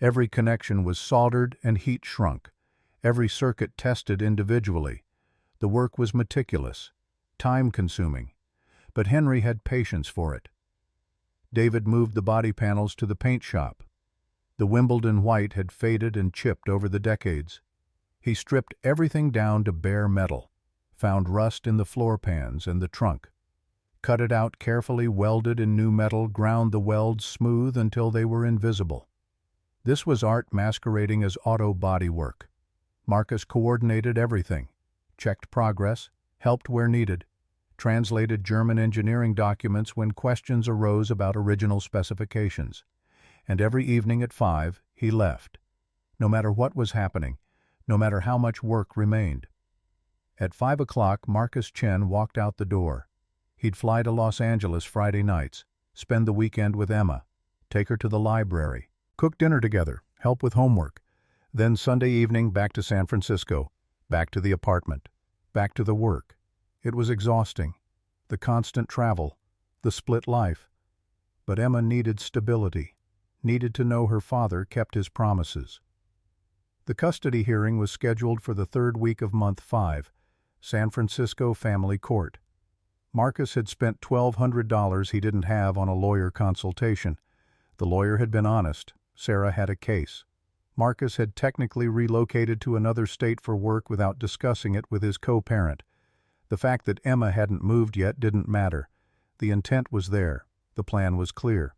S1: Every connection was soldered and heat shrunk. Every circuit tested individually. The work was meticulous, time-consuming, but Henry had patience for it. David moved the body panels to the paint shop. The Wimbledon white had faded and chipped over the decades. He stripped everything down to bare metal, found rust in the floor pans and the trunk. Cut it out carefully, welded in new metal, ground the welds smooth until they were invisible. This was art masquerading as auto body work. Marcus coordinated everything, checked progress, helped where needed, translated German engineering documents when questions arose about original specifications. And every evening at 5, he left. No matter what was happening, no matter how much work remained. At 5 o'clock, Marcus Chen walked out the door. He'd fly to Los Angeles Friday nights, spend the weekend with Emma, take her to the library, cook dinner together, help with homework. Then Sunday evening back to San Francisco, back to the apartment, back to the work. It was exhausting. The constant travel, the split life. But Emma needed stability, needed to know her father kept his promises. The custody hearing was scheduled for the third week of month 5, San Francisco Family Court. Marcus had spent $1,200 he didn't have on a lawyer consultation. The lawyer had been honest. Sarah had a case. Marcus had technically relocated to another state for work without discussing it with his co-parent. The fact that Emma hadn't moved yet didn't matter. The intent was there. The plan was clear.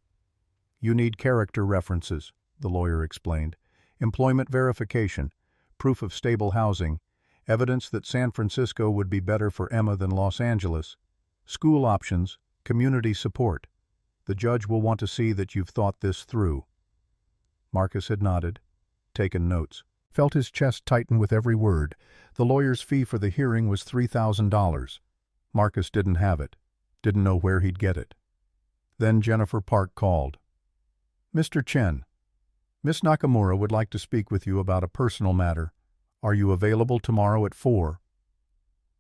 S1: You need character references, the lawyer explained, employment verification, proof of stable housing, evidence that San Francisco would be better for Emma than Los Angeles, school options, community support. The judge will want to see that you've thought this through. Marcus had nodded, taken notes, felt his chest tighten with every word. The lawyer's fee for the hearing was $3,000. Marcus didn't have it, didn't know where he'd get it. Then Jennifer Park called. Mr. Chen, Miss Nakamura would like to speak with you about a personal matter. Are you available tomorrow at 4?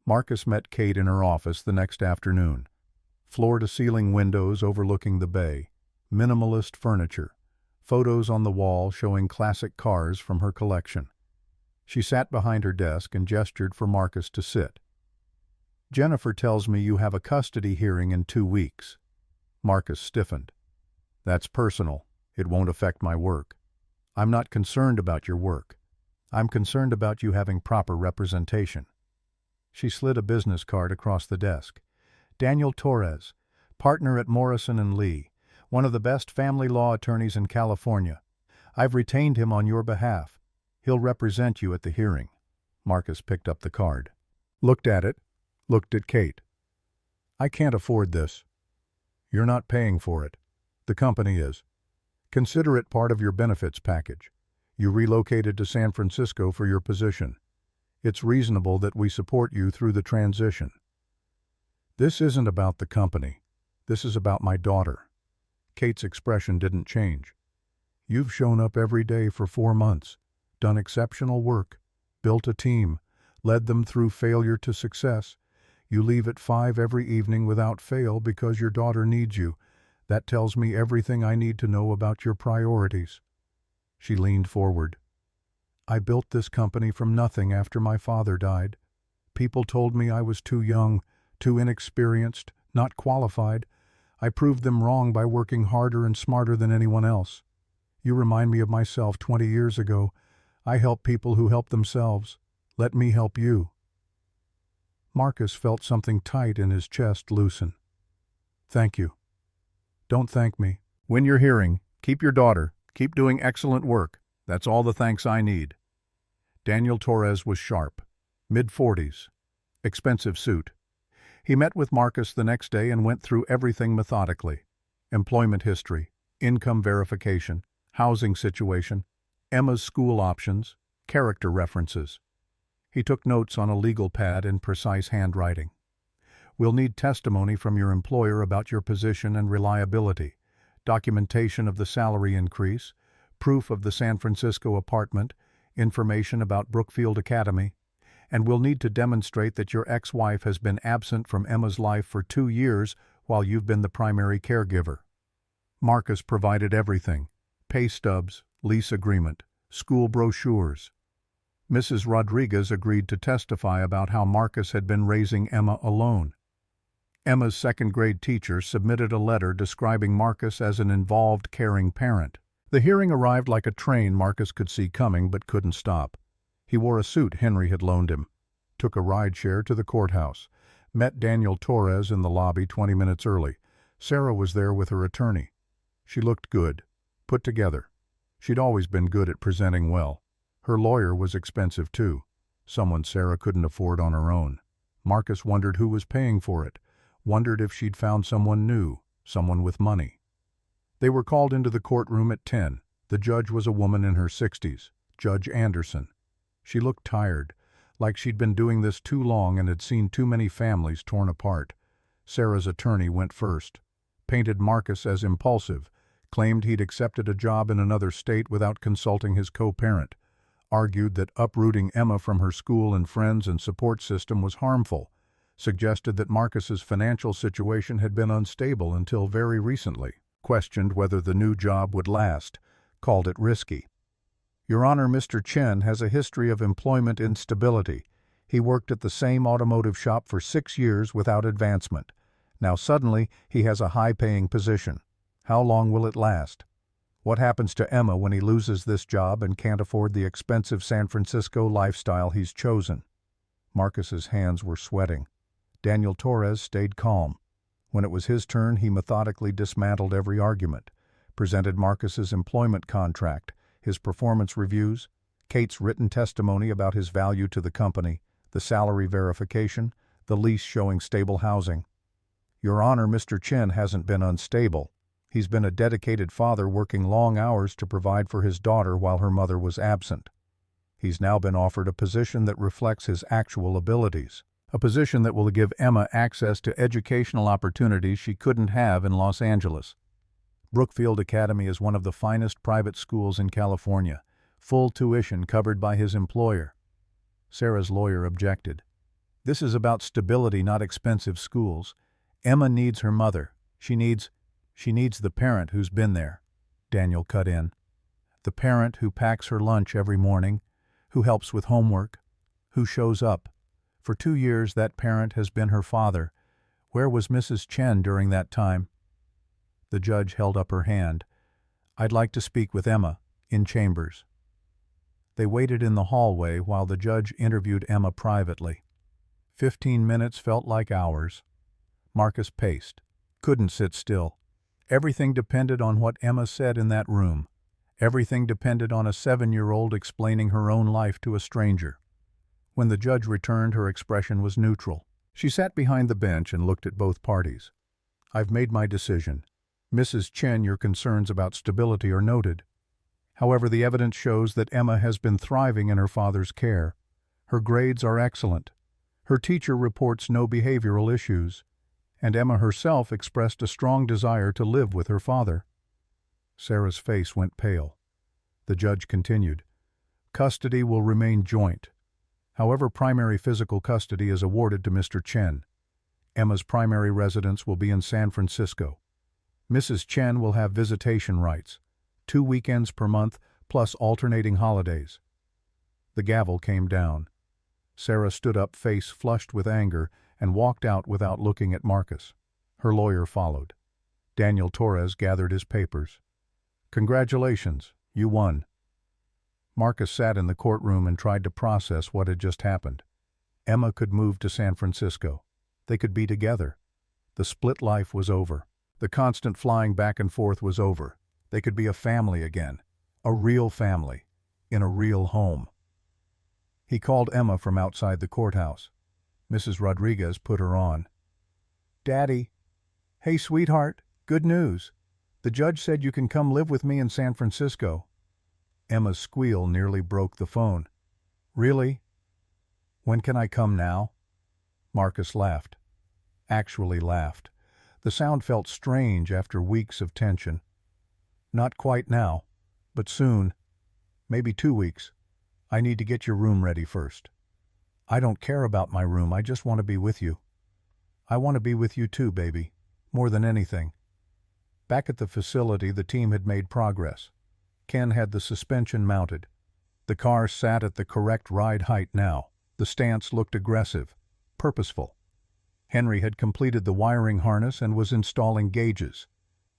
S1: Marcus met Kate in her office the next afternoon. Floor-to-ceiling windows overlooking the bay, minimalist furniture, photos on the wall showing classic cars from her collection. She sat behind her desk and gestured for Marcus to sit. Jennifer tells me you have a custody hearing in 2 weeks. Marcus stiffened. That's personal. It won't affect my work. I'm not concerned about your work. I'm concerned about you having proper representation. She slid a business card across the desk. Daniel Torres, partner at Morrison & Lee, one of the best family law attorneys in California. I've retained him on your behalf. He'll represent you at the hearing. Marcus picked up the card. Looked at it, looked at Kate. I can't afford this. You're not paying for it. The company is. Consider it part of your benefits package. You relocated to San Francisco for your position. It's reasonable that we support you through the transition. This isn't about the company. This is about my daughter. Kate's expression didn't change. You've shown up every day for 4 months, done exceptional work, built a team, led them through failure to success. You leave at 5 every evening without fail because your daughter needs you. That tells me everything I need to know about your priorities. She leaned forward. I built this company from nothing after my father died. People told me I was too young, too inexperienced, not qualified. I proved them wrong by working harder and smarter than anyone else. You remind me of myself 20 years ago. I help people who help themselves. Let me help you. Marcus felt something tight in his chest loosen. Thank you. Don't thank me. Win your hearing. Keep your daughter. Keep doing excellent work. That's all the thanks I need. Daniel Torres was sharp. Mid-40s. Expensive suit. He met with Marcus the next day and went through everything methodically. Employment history, income verification, housing situation, Emma's school options, character references. He took notes on a legal pad in precise handwriting. We'll need testimony from your employer about your position and reliability, documentation of the salary increase, proof of the San Francisco apartment, information about Brookfield Academy, and we'll need to demonstrate that your ex-wife has been absent from Emma's life for 2 years while you've been the primary caregiver. Marcus provided everything: pay stubs, lease agreement, school brochures. Mrs. Rodriguez agreed to testify about how Marcus had been raising Emma alone. Emma's second-grade teacher submitted a letter describing Marcus as an involved, caring parent. The hearing arrived like a train Marcus could see coming but couldn't stop. He wore a suit Henry had loaned him, took a rideshare to the courthouse, met Daniel Torres in the lobby 20 minutes early. Sarah was there with her attorney. She looked good, put together. She'd always been good at presenting well. Her lawyer was expensive too, someone Sarah couldn't afford on her own. Marcus wondered who was paying for it, wondered if she'd found someone new, someone with money. They were called into the courtroom at 10. The judge was a woman in her 60s, Judge Anderson. She looked tired, like she'd been doing this too long and had seen too many families torn apart. Sarah's attorney went first, painted Marcus as impulsive, claimed he'd accepted a job in another state without consulting his co-parent, argued that uprooting Emma from her school and friends and support system was harmful, suggested that Marcus's financial situation had been unstable until very recently, questioned whether the new job would last, called it risky. Your Honor, Mr. Chen has a history of employment instability. He worked at the same automotive shop for 6 years without advancement. Now suddenly he has a high-paying position. How long will it last? What happens to Emma when he loses this job and can't afford the expensive San Francisco lifestyle he's chosen? Marcus's hands were sweating. Daniel Torres stayed calm. When it was his turn, he methodically dismantled every argument, presented Marcus's employment contract, his performance reviews, Kate's written testimony about his value to the company, the salary verification, the lease showing stable housing. Your Honor, Mr. Chen hasn't been unstable. He's been a dedicated father working long hours to provide for his daughter while her mother was absent. He's now been offered a position that reflects his actual abilities, a position that will give Emma access to educational opportunities she couldn't have in Los Angeles. Brookfield Academy is one of the finest private schools in California, full tuition covered by his employer. Sarah's lawyer objected. This is about stability, not expensive schools. Emma needs her mother. She needs the parent who's been there. Daniel cut in. The parent who packs her lunch every morning, who helps with homework, who shows up. For 2 years that parent has been her father. Where was Mrs. Chen during that time? The judge held up her hand. I'd like to speak with Emma, in chambers. They waited in the hallway while the judge interviewed Emma privately. 15 minutes felt like hours. Marcus paced, couldn't sit still. Everything depended on what Emma said in that room. Everything depended on a 7-year-old explaining her own life to a stranger. When the judge returned, her expression was neutral. She sat behind the bench and looked at both parties. I've made my decision. Mrs. Chen, your concerns about stability are noted. However, the evidence shows that Emma has been thriving in her father's care. Her grades are excellent. Her teacher reports no behavioral issues. And Emma herself expressed a strong desire to live with her father. Sarah's face went pale. The judge continued. Custody will remain joint. However, primary physical custody is awarded to Mr. Chen. Emma's primary residence will be in San Francisco. Mrs. Chen will have visitation rights, 2 weekends per month plus alternating holidays. The gavel came down. Sarah stood up, face flushed with anger, and walked out without looking at Marcus. Her lawyer followed. Daniel Torres gathered his papers. Congratulations, you won. Marcus sat in the courtroom and tried to process what had just happened. Emma could move to San Francisco. They could be together. The split life was over. The constant flying back and forth was over. They could be a family again. A real family. In a real home. He called Emma from outside the courthouse. Mrs. Rodriguez put her on. Daddy. Hey, sweetheart. Good news. The judge said you can come live with me in San Francisco. Emma's squeal nearly broke the phone. Really? When can I come now? Marcus laughed. Actually laughed. The sound felt strange after weeks of tension. Not quite now, but soon. Maybe 2 weeks. I need to get your room ready first. I don't care about my room, I just want to be with you. I want to be with you too, baby. More than anything. Back at the facility, the team had made progress. Ken had the suspension mounted. The car sat at the correct ride height now. The stance looked aggressive, purposeful. Henry had completed the wiring harness and was installing gauges.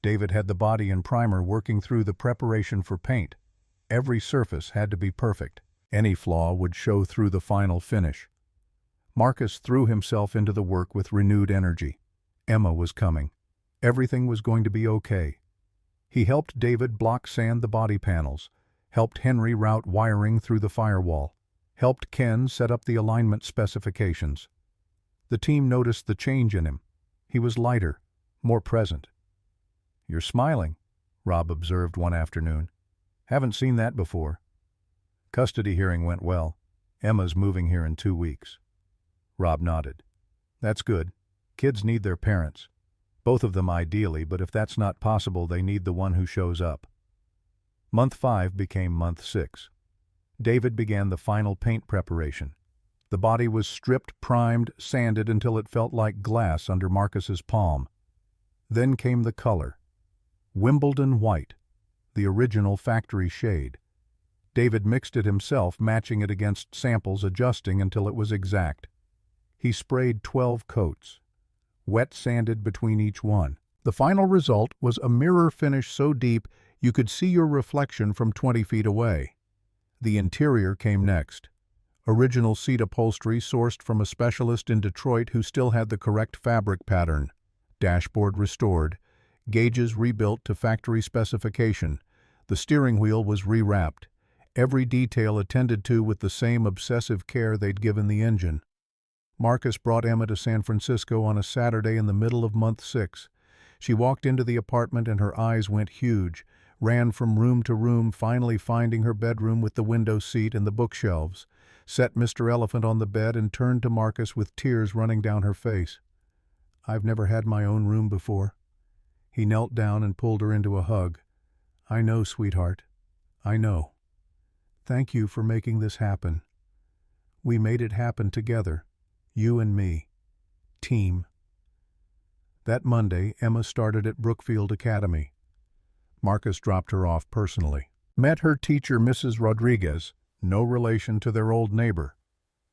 S1: David had the body and primer working through the preparation for paint. Every surface had to be perfect. Any flaw would show through the final finish. Marcus threw himself into the work with renewed energy. Emma was coming. Everything was going to be okay. He helped David block sand the body panels, helped Henry route wiring through the firewall, helped Ken set up the alignment specifications. The team noticed the change in him. He was lighter, more present. You're smiling, Rob observed one afternoon. Haven't seen that before. Custody hearing went well. Emma's moving here in 2 weeks. Rob nodded. That's good. Kids need their parents. Both of them ideally, but if that's not possible, they need the one who shows up. Month 5 became month 6. David began the final paint preparation. The body was stripped, primed, sanded until it felt like glass under Marcus's palm. Then came the color. Wimbledon white, the original factory shade. David mixed it himself, matching it against samples, adjusting until it was exact. He sprayed 12 coats, wet sanded between each one. The final result was a mirror finish so deep you could see your reflection from 20 feet away. The interior came next. Original seat upholstery sourced from a specialist in Detroit who still had the correct fabric pattern. Dashboard restored. Gauges rebuilt to factory specification. The steering wheel was rewrapped. Every detail attended to with the same obsessive care they'd given the engine. Marcus brought Emma to San Francisco on a Saturday in the middle of month 6. She walked into the apartment and her eyes went huge, ran from room to room, finally finding her bedroom with the window seat and the bookshelves, set Mr. Elephant on the bed and turned to Marcus with tears running down her face. I've never had my own room before. He knelt down and pulled her into a hug. I know, sweetheart. I know. Thank you for making this happen. We made it happen together. You and me. Team. That Monday, Emma started at Brookfield Academy. Marcus dropped her off personally. Met her teacher, Mrs. Rodriguez, no relation to their old neighbor.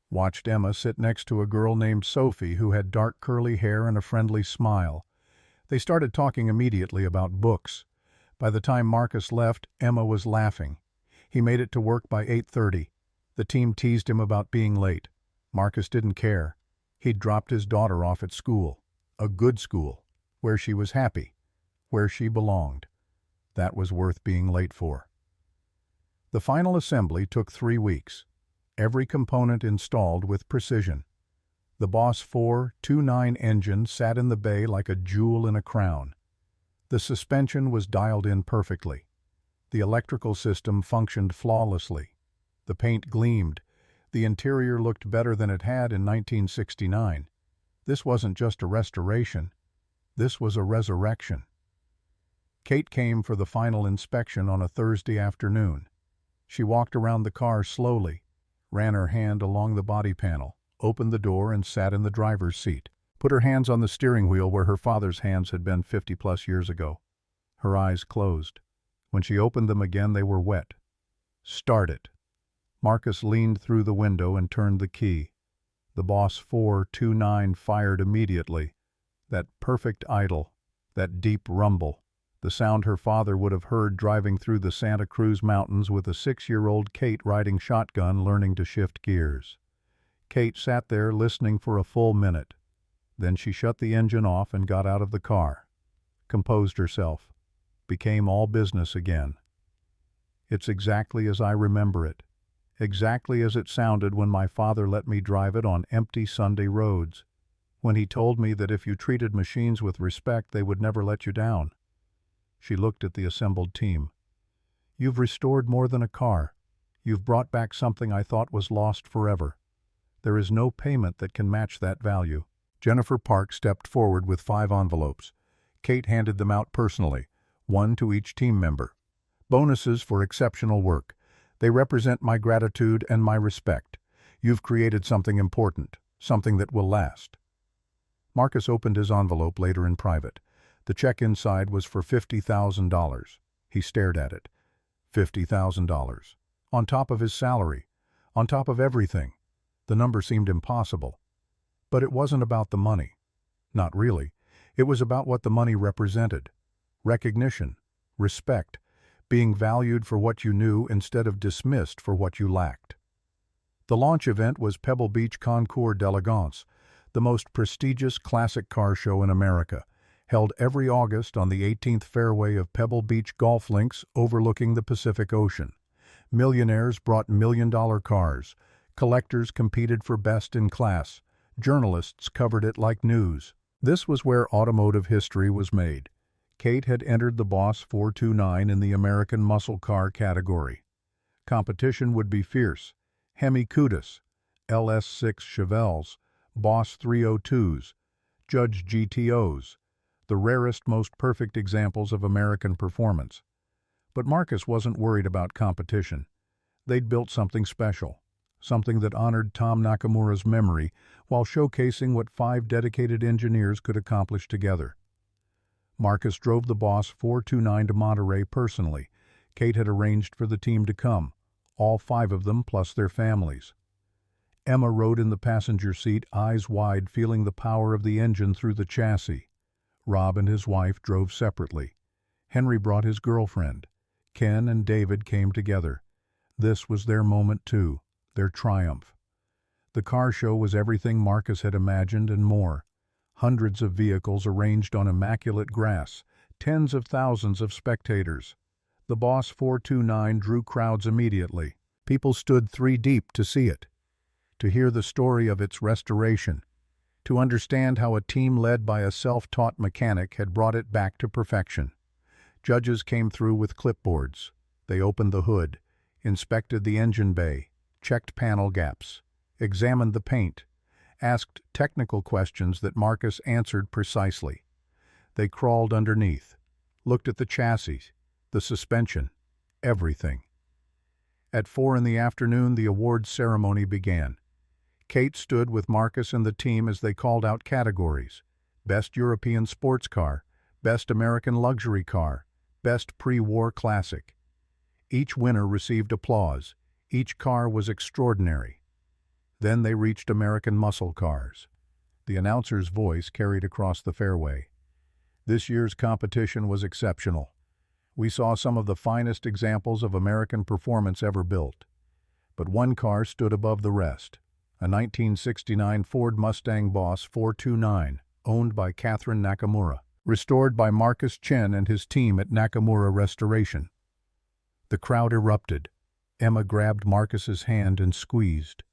S1: Watched Emma sit next to a girl named Sophie who had dark curly hair and a friendly smile. They started talking immediately about books. By the time Marcus left, Emma was laughing. He made it to work by 8:30. The team teased him about being late. Marcus didn't care. He'd dropped his daughter off at school. A good school, where she was happy, where she belonged. That was worth being late for. The final assembly took 3 weeks. Every component installed with precision. The Boss 429 engine sat in the bay like a jewel in a crown. The suspension was dialed in perfectly. The electrical system functioned flawlessly. The paint gleamed. The interior looked better than it had in 1969. This wasn't just a restoration. This was a resurrection. Kate came for the final inspection on a Thursday afternoon. She walked around the car slowly, ran her hand along the body panel, opened the door and sat in the driver's seat, put her hands on the steering wheel where her father's hands had been 50-plus years ago. Her eyes closed. When she opened them again, they were wet. Start it. Marcus leaned through the window and turned the key. The Boss 429 fired immediately. That perfect idle, that deep rumble, the sound her father would have heard driving through the Santa Cruz Mountains with a 6-year-old Kate riding shotgun learning to shift gears. Kate sat there listening for a full minute. Then she shut the engine off and got out of the car, composed herself, became all business again. It's exactly as I remember it, exactly as it sounded when my father let me drive it on empty Sunday roads, when he told me that if you treated machines with respect, they would never let you down. She looked at the assembled team. You've restored more than a car. You've brought back something I thought was lost forever. There is no payment that can match that value. Jennifer Park stepped forward with 5 envelopes. Kate handed them out personally, 1 to each team member. Bonuses for exceptional work. They represent my gratitude and my respect. You've created something important, something that will last. Marcus opened his envelope later in private. The check inside was for $50,000. He stared at it. $50,000. On top of his salary. On top of everything. The number seemed impossible. But it wasn't about the money. Not really. It was about what the money represented. Recognition. Respect. Being valued for what you knew instead of dismissed for what you lacked. The launch event was Pebble Beach Concours d'Elegance, the most prestigious classic car show in America, held every August on the 18th fairway of Pebble Beach golf links overlooking the Pacific Ocean. Millionaires brought million-dollar cars. Collectors competed for best in class. Journalists covered it like news. This was where automotive history was made. Kate had entered the Boss 429 in the American muscle car category. Competition would be fierce. Hemi Cudas, LS6 Chevelles, Boss 302s, Judge GTOs, the rarest, most perfect examples of American performance. But Marcus wasn't worried about competition. They'd built something special, something that honored Tom Nakamura's memory while showcasing what 5 dedicated engineers could accomplish together. Marcus drove the Boss 429 to Monterey personally. Kate had arranged for the team to come, all 5 of them plus their families. Emma rode in the passenger seat, eyes wide, feeling the power of the engine through the chassis. Rob and his wife drove separately. Henry brought his girlfriend. Ken and David came together. This was their moment too, their triumph. The car show was everything Marcus had imagined and more. Hundreds of vehicles arranged on immaculate grass, tens of thousands of spectators. The Boss 429 drew crowds immediately. People stood 3 deep to see it, to hear the story of its restoration, to understand how a team led by a self-taught mechanic had brought it back to perfection. Judges came through with clipboards. They opened the hood, inspected the engine bay, checked panel gaps, examined the paint, asked technical questions that Marcus answered precisely. They crawled underneath, looked at the chassis, the suspension, everything. At 4 in the afternoon, the awards ceremony began. Kate stood with Marcus and the team as they called out categories: Best European Sports Car, Best American Luxury Car, Best Pre-War Classic. Each winner received applause. Each car was extraordinary. Then they reached American muscle cars. The announcer's voice carried across the fairway. This year's competition was exceptional. We saw some of the finest examples of American performance ever built. But one car stood above the rest. A 1969 Ford Mustang Boss 429, owned by Catherine Nakamura, restored by Marcus Chen and his team at Nakamura Restoration. The crowd erupted. Emma grabbed Marcus's hand and squeezed.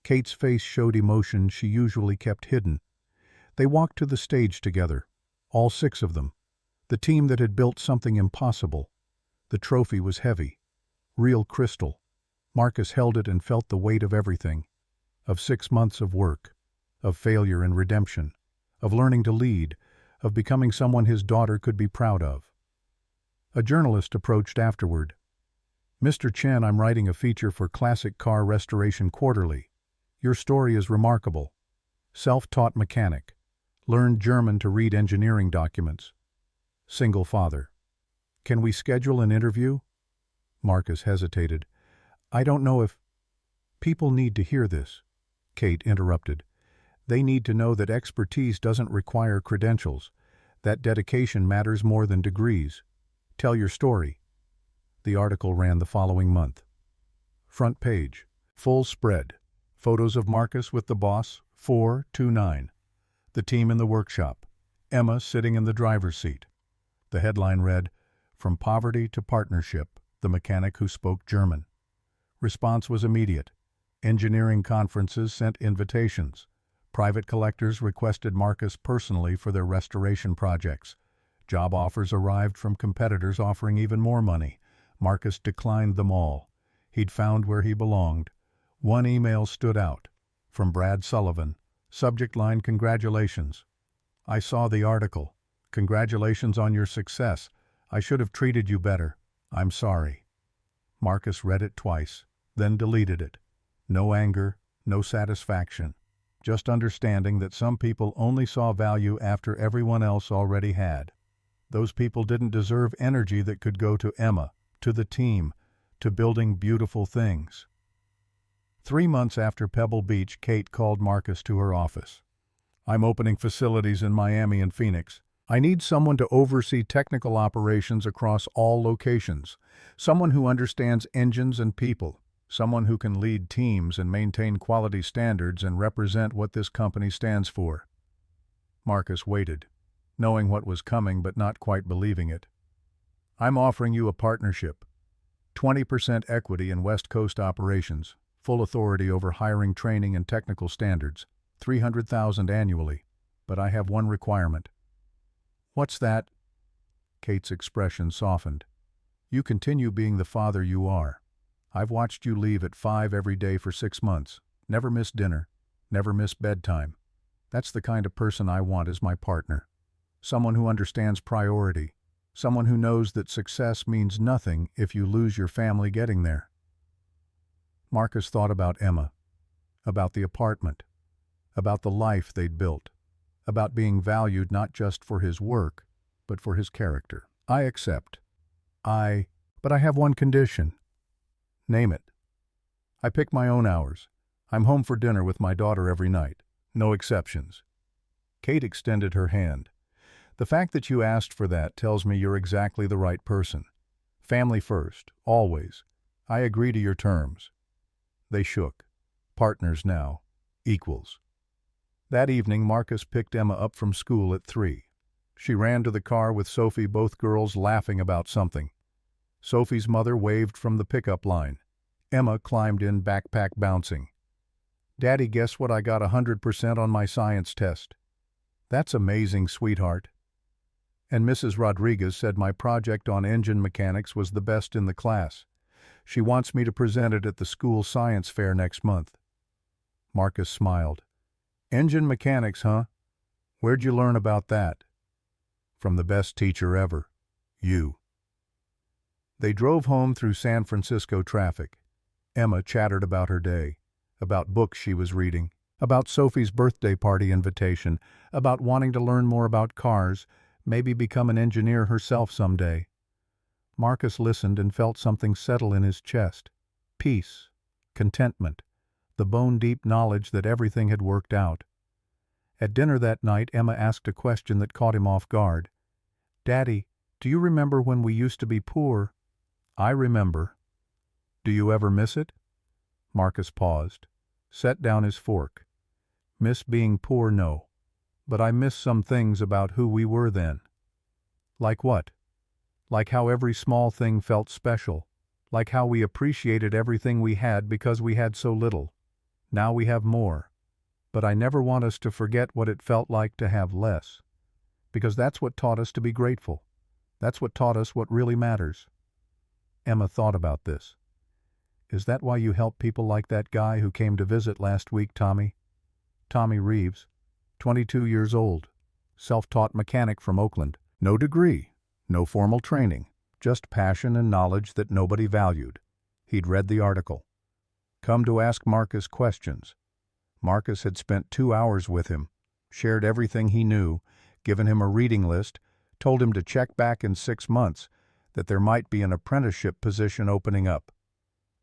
S1: Kate's face showed emotion she usually kept hidden. They walked to the stage together, all 6 of them, the team that had built something impossible. The trophy was heavy, real crystal. Marcus held it and felt the weight of everything, of 6 months of work, of failure and redemption, of learning to lead, of becoming someone his daughter could be proud of. A journalist approached afterward. "Mr. Chen, I'm writing a feature for Classic Car Restoration Quarterly. Your story is remarkable. Self-taught mechanic. Learned German to read engineering documents. Single father. Can we schedule an interview?" Marcus hesitated. "I don't know if—" "People need to hear this," Kate interrupted. "They need to know that expertise doesn't require credentials, that dedication matters more than degrees. Tell your story." The article ran the following month. Front page, full spread, photos of Marcus with the Boss 429, the team in the workshop, Emma sitting in the driver's seat. The headline read, "From Poverty to Partnership, the Mechanic Who Spoke German." Response was immediate. Engineering conferences sent invitations. Private collectors requested Marcus personally for their restoration projects. Job offers arrived from competitors offering even more money. Marcus declined them all. He'd found where he belonged. One email stood out, from Brad Sullivan. Subject line: "Congratulations. I saw the article. Congratulations on your success. I should have treated you better. I'm sorry." Marcus read it twice, then deleted it. No anger, no satisfaction. Just understanding that some people only saw value after everyone else already had. Those people didn't deserve energy that could go to Emma, to the team, to building beautiful things. 3 months after Pebble Beach, Kate called Marcus to her office. "I'm opening facilities in Miami and Phoenix. I need someone to oversee technical operations across all locations, someone who understands engines and people, someone who can lead teams and maintain quality standards and represent what this company stands for." Marcus waited, knowing what was coming but not quite believing it. "I'm offering you a partnership, 20% equity in West Coast operations, full authority over hiring, training, and technical standards, $300,000 annually, but I have one requirement." "What's that?" Kate's expression softened. "You continue being the father you are. I've watched you leave at 5 every day for 6 months. Never miss dinner. Never miss bedtime. That's the kind of person I want as my partner. Someone who understands priority. Someone who knows that success means nothing if you lose your family getting there. Marcus thought about Emma, about the apartment, about the life they'd built, about being valued not just for his work, but for his character. I accept. But I have one condition. Name it. I pick my own hours. I'm home for dinner with my daughter every night. No exceptions. Kate extended her hand. The fact that you asked for that tells me you're exactly the right person. Family first, always. I agree to your terms. They shook. Partners now. Equals. That evening, Marcus picked Emma up from school at 3. She ran to the car with Sophie, both girls laughing about something. Sophie's mother waved from the pickup line. Emma climbed in, backpack bouncing. Daddy, guess what? I got 100% on my science test. That's amazing, sweetheart. And Mrs. Rodriguez said my project on engine mechanics was the best in the class. She wants me to present it at the school science fair next month. Marcus smiled. Engine mechanics, huh? Where'd you learn about that? From the best teacher ever. You. They drove home through San Francisco traffic. Emma chattered about her day, about books she was reading, about Sophie's birthday party invitation, about wanting to learn more about cars, maybe become an engineer herself someday. Marcus listened and felt something settle in his chest. Peace, contentment, the bone-deep knowledge that everything had worked out. At dinner that night, Emma asked a question that caught him off guard. Daddy, do you remember when we used to be poor? I remember. Do you ever miss it? Marcus paused, set down his fork. Miss being poor, no. But I miss some things about who we were then. Like what? Like how every small thing felt special. Like how we appreciated everything we had because we had so little. Now we have more. But I never want us to forget what it felt like to have less. Because that's what taught us to be grateful. That's what taught us what really matters. Emma thought about this. Is that why you help people like that guy who came to visit last week, Tommy? Tommy Reeves, 22 years old, self-taught mechanic from Oakland. No degree, no formal training, just passion and knowledge that nobody valued. He'd read the article. Come to ask Marcus questions. Marcus had spent 2 hours with him, shared everything he knew, given him a reading list, told him to check back in 6 months, that there might be an apprenticeship position opening up.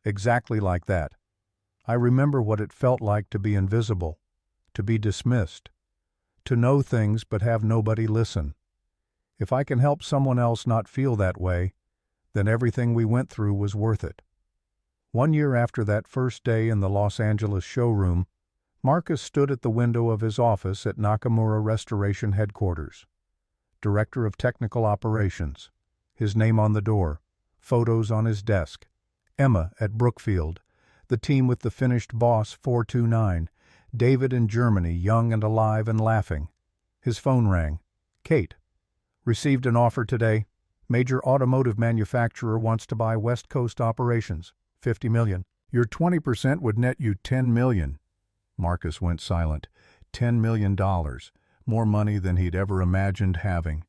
S1: Exactly like that. I remember what it felt like to be invisible, to be dismissed, to know things but have nobody listen. If I can help someone else not feel that way, then everything we went through was worth it. 1 year after that first day in the Los Angeles showroom, Marcus stood at the window of his office at Nakamura Restoration Headquarters. Director of Technical Operations. His name on the door, photos on his desk. Emma at Brookfield, the team with the finished Boss 429, David in Germany, young and alive and laughing. His phone rang. Kate. Received an offer today. Major automotive manufacturer wants to buy West Coast operations. $50 million. Your 20% would net you $10 million. Marcus went silent. $10 million. More money than he'd ever imagined having.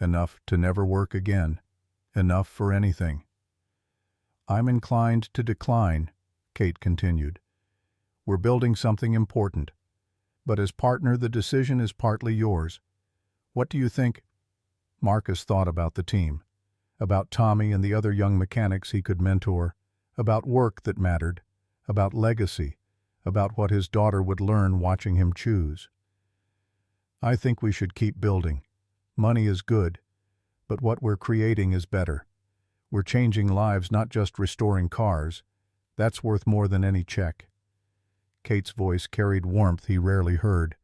S1: Enough to never work again. Enough for anything. I'm inclined to decline, Kate continued. We're building something important. But as partner, the decision is partly yours. What do you think? Marcus thought about the team, about Tommy and the other young mechanics he could mentor, about work that mattered, about legacy, about what his daughter would learn watching him choose. I think we should keep building. Money is good, but what we're creating is better. We're changing lives, not just restoring cars. That's worth more than any check. Kate's voice carried warmth he rarely heard.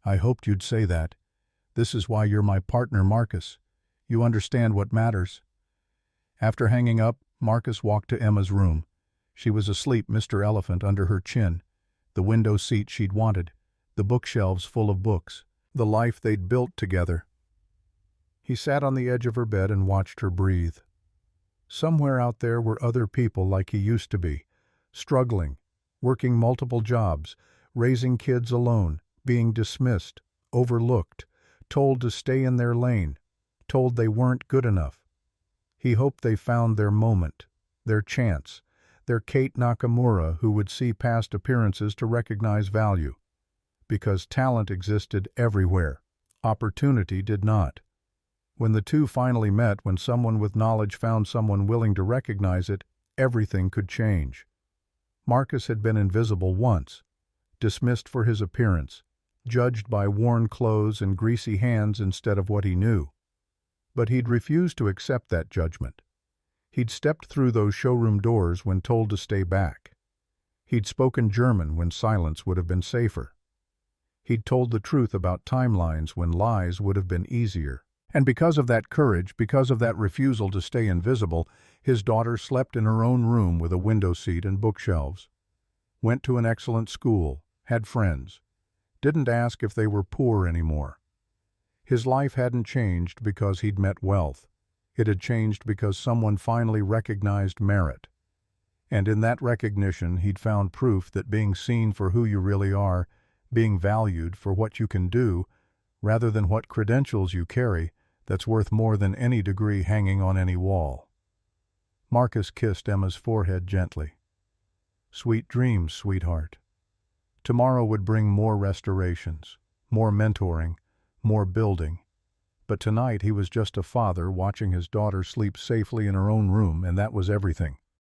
S1: I hoped you'd say that. This is why you're my partner, Marcus. You understand what matters. After hanging up, Marcus walked to Emma's room. She was asleep, Mr. Elephant under her chin. The window seat she'd wanted. The bookshelves full of books. The life they'd built together. He sat on the edge of her bed and watched her breathe. Somewhere out there were other people like he used to be, struggling, working multiple jobs, raising kids alone, being dismissed, overlooked, told to stay in their lane, told they weren't good enough. He hoped they found their moment, their chance, their Kate Nakamura who would see past appearances to recognize value. Because talent existed everywhere, opportunity did not. When the two finally met, when someone with knowledge found someone willing to recognize it, everything could change. Marcus had been invisible once, dismissed for his appearance, judged by worn clothes and greasy hands instead of what he knew. But he'd refused to accept that judgment. He'd stepped through those showroom doors when told to stay back. He'd spoken German when silence would have been safer. He'd told the truth about timelines when lies would have been easier. And because of that courage, because of that refusal to stay invisible, his daughter slept in her own room with a window seat and bookshelves. Went to an excellent school, had friends. Didn't ask if they were poor anymore. His life hadn't changed because he'd met wealth. It had changed because someone finally recognized merit. And in that recognition, he'd found proof that being seen for who you really are, being valued for what you can do, rather than what credentials you carry, that's worth more than any degree hanging on any wall. Marcus kissed Emma's forehead gently. Sweet dreams, sweetheart. Tomorrow would bring more restorations, more mentoring, more building. But tonight he was just a father watching his daughter sleep safely in her own room, and that was everything.